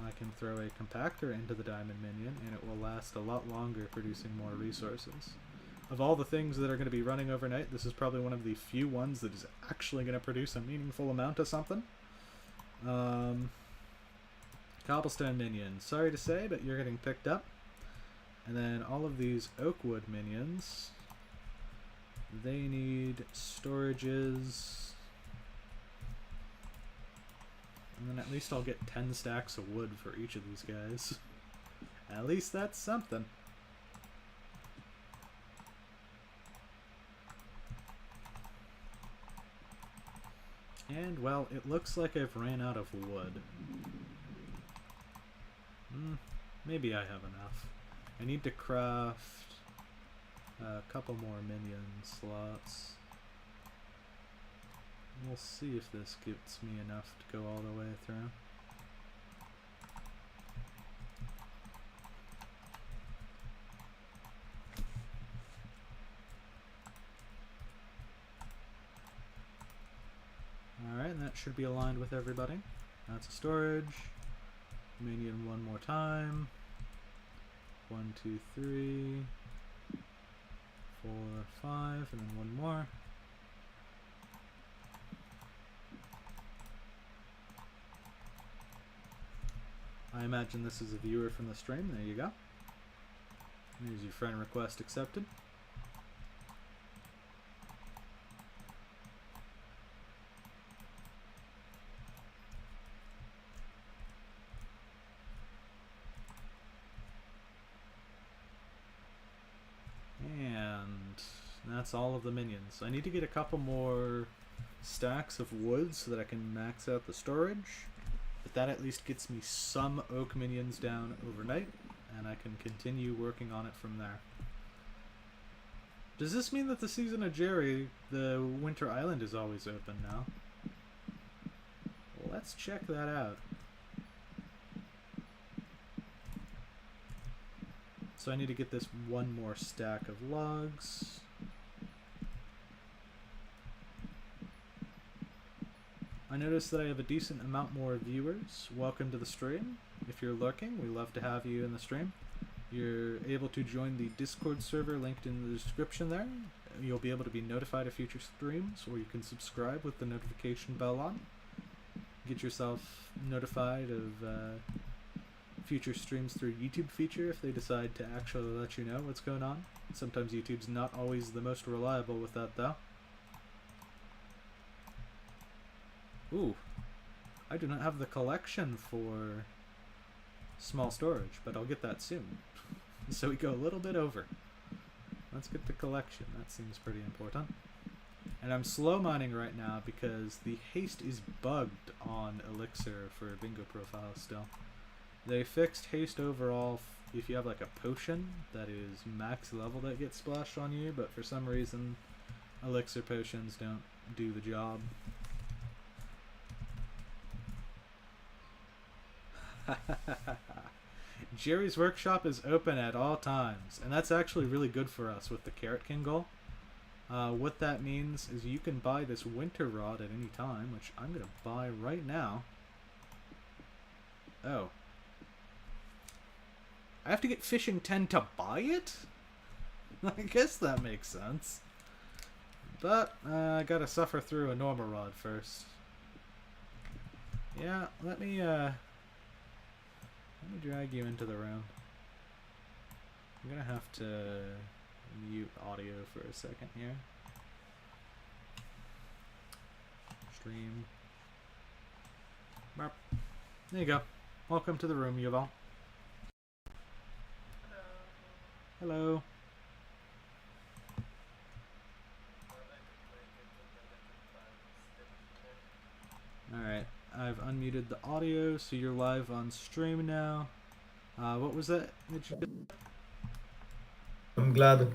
I can throw a compactor into the diamond minion and it will last a lot longer, producing more resources. Of all the things that are going to be running overnight, this is probably one of the few ones that is actually going to produce a meaningful amount of something. Cobblestone minion. Sorry to say, but you're getting picked up. And then all of these Oakwood minions, they need storages. And then at least I'll get 10 stacks of wood for each of these guys. At least that's something. And, well, it looks like I've ran out of wood. Maybe I have enough. I need to craft a couple more minion slots. We'll see if this gets me enough to go all the way through. Alright, and that should be aligned with everybody. That's a storage. Minion one more time. 1, 2, 3, 4, 5, and then one more. I imagine this is a viewer from the stream. There you go. Here's your friend request accepted. That's all of the minions. I need to get a couple more stacks of wood so that I can max out the storage. But that at least gets me some oak minions down overnight, and I can continue working on it from there. Does this mean that the season of Jerry, the Winter Island, is always open now? Let's check that out. So I need to get this one more stack of logs. I noticed that I have a decent amount more viewers. Welcome to the stream. If you're lurking, we love to have you in the stream. You're able to join the Discord server linked in the description there. You'll be able to be notified of future streams, or you can subscribe with the notification bell on. Get yourself notified of future streams through YouTube feature if they decide to actually let you know what's going on. Sometimes YouTube's not always the most reliable with that though. Ooh, I do not have the collection for small storage, but I'll get that soon. So we go a little bit over. Let's get the collection, that seems pretty important. And I'm slow mining right now because the haste is bugged on Elixir for bingo profile still. They fixed haste overall if you have like a potion that is max level that gets splashed on you, but for some reason Elixir potions don't do the job. Jerry's workshop is open at all times, and that's actually really good for us with the Carrot King goal. What that means is you can buy this winter rod at any time, which I'm going to buy right now. Oh. I have to get fishing 10 to buy it? I guess that makes sense. But I gotta suffer through a normal rod first. Yeah, let me drag you into the room. I'm gonna have to mute audio for a second here. Stream. Burp. There you go. Welcome to the room, Yuval. Hello. Alright, I've unmuted the audio, so you're live on stream now. What was that you did? I'm glad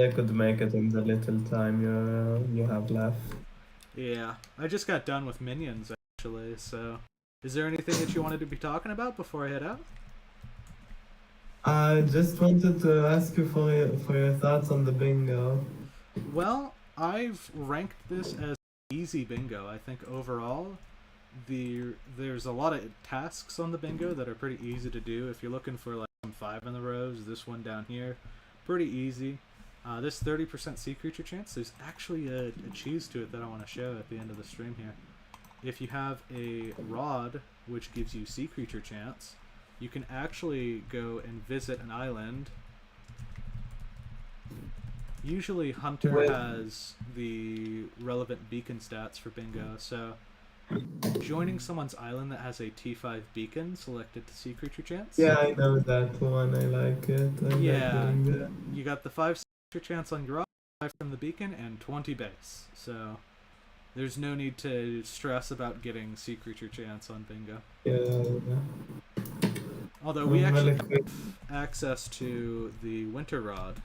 I could make it in the little time you have left. Yeah, I just got done with minions actually, so is there anything that you wanted to be talking about before I head out? I just wanted to ask you for your thoughts on the bingo. Well, I've ranked this as easy bingo. I think overall there's a lot of tasks on the bingo that are pretty easy to do. If you're looking for like some 5 in the rows, this one down here, pretty easy. This 30% sea creature chance, there's actually a cheese to it that I want to show at the end of the stream here. if you have a rod which gives you sea creature chance, you can actually go and visit an island. Usually Hunter Wait. has the relevant beacon stats for bingo, so joining someone's island that has a T5 beacon selected to sea creature chance. Yeah, I know that one. I like it. I like Yeah, doing that. you got the 5 sea creature chance on your rod, 5 from the beacon, and 20 base. So there's no need to stress about getting sea creature chance on bingo. Yeah. Although we I'm actually really quick. have access to the winter rod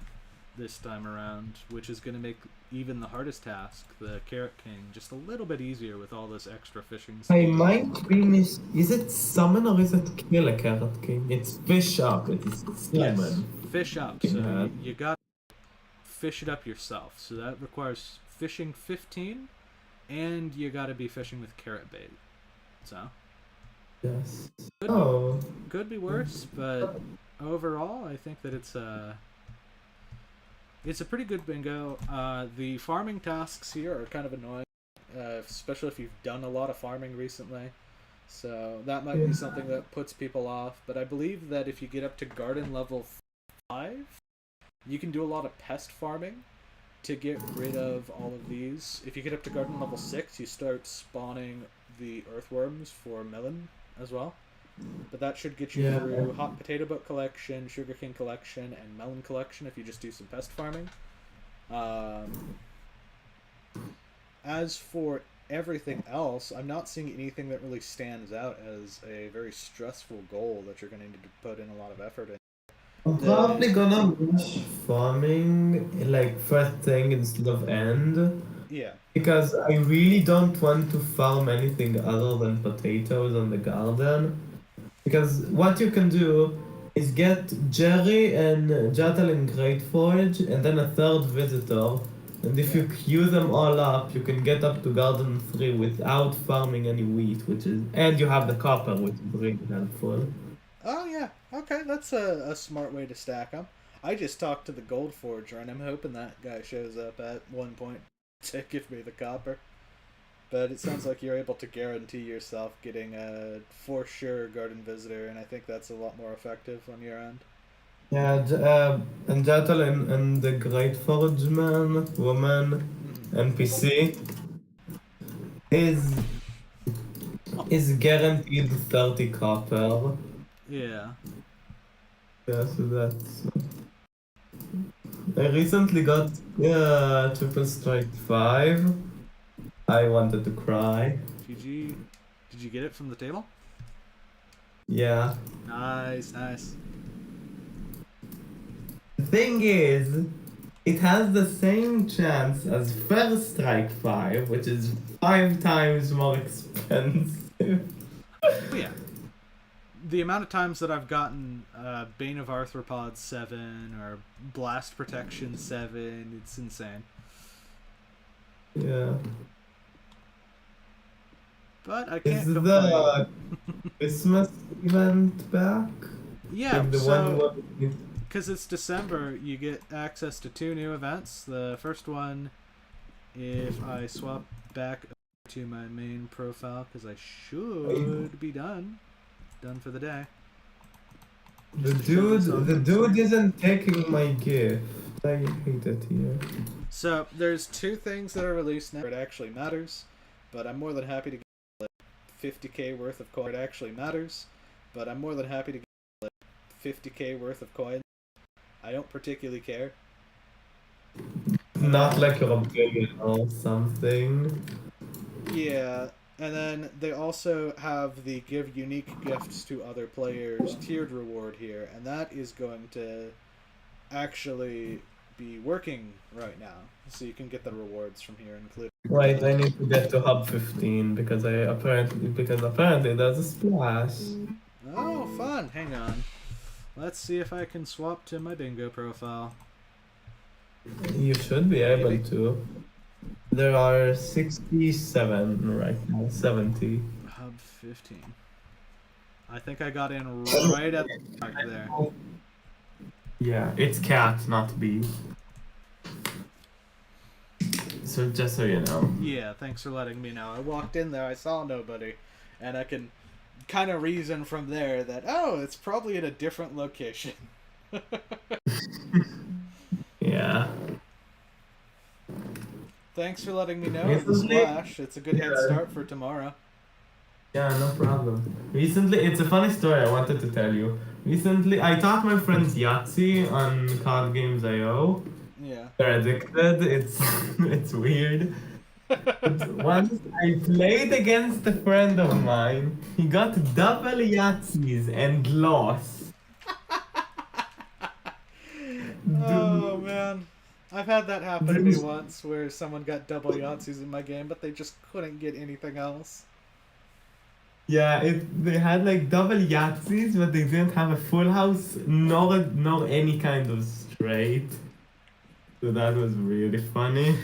this time around, which is going to make even the hardest task, the Carrot King, just a little bit easier with all this extra fishing I speed. might be Is it summon or is it kill a Carrot King? It's fish up. It's summon. Fish up. Yeah. So you got to fish it up yourself. So that requires fishing 15, and you got to be fishing with carrot bait. So Yes. Could could be worse, but overall, I think that it's a pretty good bingo. The farming tasks here are kind of annoying, especially if you've done a lot of farming recently. So that might be something that puts people off. But I believe that if you get up to garden level 5, you can do a lot of pest farming to get rid of all of these. If you get up to garden level 6, you start spawning the earthworms for melon as well. But that should get you through hot potato book collection, sugarcane collection, and melon collection if you just do some pest farming. As for everything else, I'm not seeing anything that really stands out as a very stressful goal that you're going to need to put in a lot of effort in. I'm probably gonna rush farming like first thing instead of end. Yeah. Because I really don't want to farm anything other than potatoes on the garden. Because what you can do is get Jerry and Jatal in Great Forge and then a third visitor. And if you queue them all up, you can get up to Garden 3 without farming any wheat, and you have the copper, which is really helpful. Oh, yeah. Okay, that's a smart way to stack them. I just talked to the Gold Forger, and I'm hoping that guy shows up at one point to give me the copper. But it sounds like you're able to guarantee yourself getting a for sure garden visitor, and I think that's a lot more effective on your end. Yeah, and Jatal and the Great Forge woman, NPC, is guaranteed 30 copper. Yeah. Yeah, so that's. I recently got Triple Strike 5. I wanted to cry. Did you get it from the table? Yeah. Nice. The thing is, it has the same chance as First Strike 5, which is 5 times more expensive. Oh, yeah. The amount of times that I've gotten Bane of Arthropods 7 or Blast Protection 7, it's insane. Yeah. But I can't Is complain. the Christmas event back? Yeah, Like the so one because it's December, you get access to 2 new events. The first one, if I swap back to my main profile, because I should be done for the day. the dude isn't taking my gift. I hate it here. So there's 2 things that are released now where it actually matters, but I'm more than happy to get like 50k worth of coin. It actually matters, but I'm more than happy to get like 50k worth of coins. I don't particularly care. Not like you're a billionaire or something. Yeah, and then they also have the give unique gifts to other players tiered reward here, and that is going to actually be working right now, so you can get the rewards from here included. Wait, I need to get to hub 15 because apparently there's a splash. Oh, fun! Hang on. Let's see if I can swap to my bingo profile. You should be able Maybe. to. There are 67 right now, 70. Hub 15. I think I got in right at the mark there. Yeah, it's cat, not bee. So just so you know. Yeah, thanks for letting me know. I walked in there, I saw nobody, and I can kind of reason from there that, oh, it's probably in a different location. Yeah. Thanks for letting me know of the Recently, splash. It's a good head start for tomorrow. yeah, no problem. Recently, it's a funny story I wanted to tell you. Recently, I taught my friends Yahtzee on Card Games IO. Yeah. They're addicted. It's it's weird. But once I played against a friend of mine, he got double Yahtzees and lost. Oh, Dude, man. I've had that happen to me once, where someone got double Yahtzees in my game, but they just couldn't get anything else. yeah, they had like double Yahtzees, but they didn't have a full house nor any kind of straight. So that was really funny.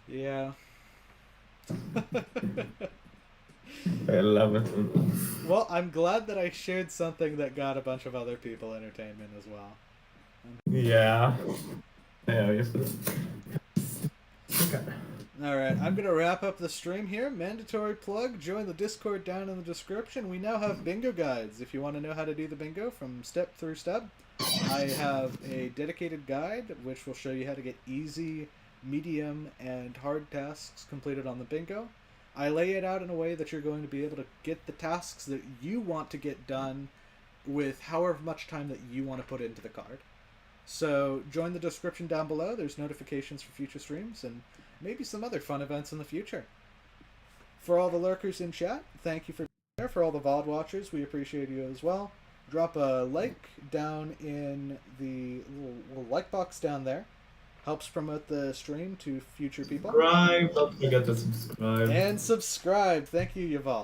Yeah. I love it. Well, I'm glad that I shared something that got a bunch of other people entertainment as well. Yeah. Yeah, okay. Alright, I'm going to wrap up the stream here. Mandatory plug, join the Discord down in the description. We now have bingo guides if you want to know how to do the bingo from step through step. I have a dedicated guide which will show you how to get easy, medium, and hard tasks completed on the bingo. I lay it out in a way that you're going to be able to get the tasks that you want to get done with however much time that you want to put into the card. So join the description down below. There's notifications for future streams and maybe some other fun events in the future. For all the lurkers in chat, thank you for being there. For all the VOD watchers, we appreciate you as well. Drop a like down in the little like box down there. Helps promote the stream to future people. Subscribe, don't forget to subscribe. And subscribe. Thank you, Yuval.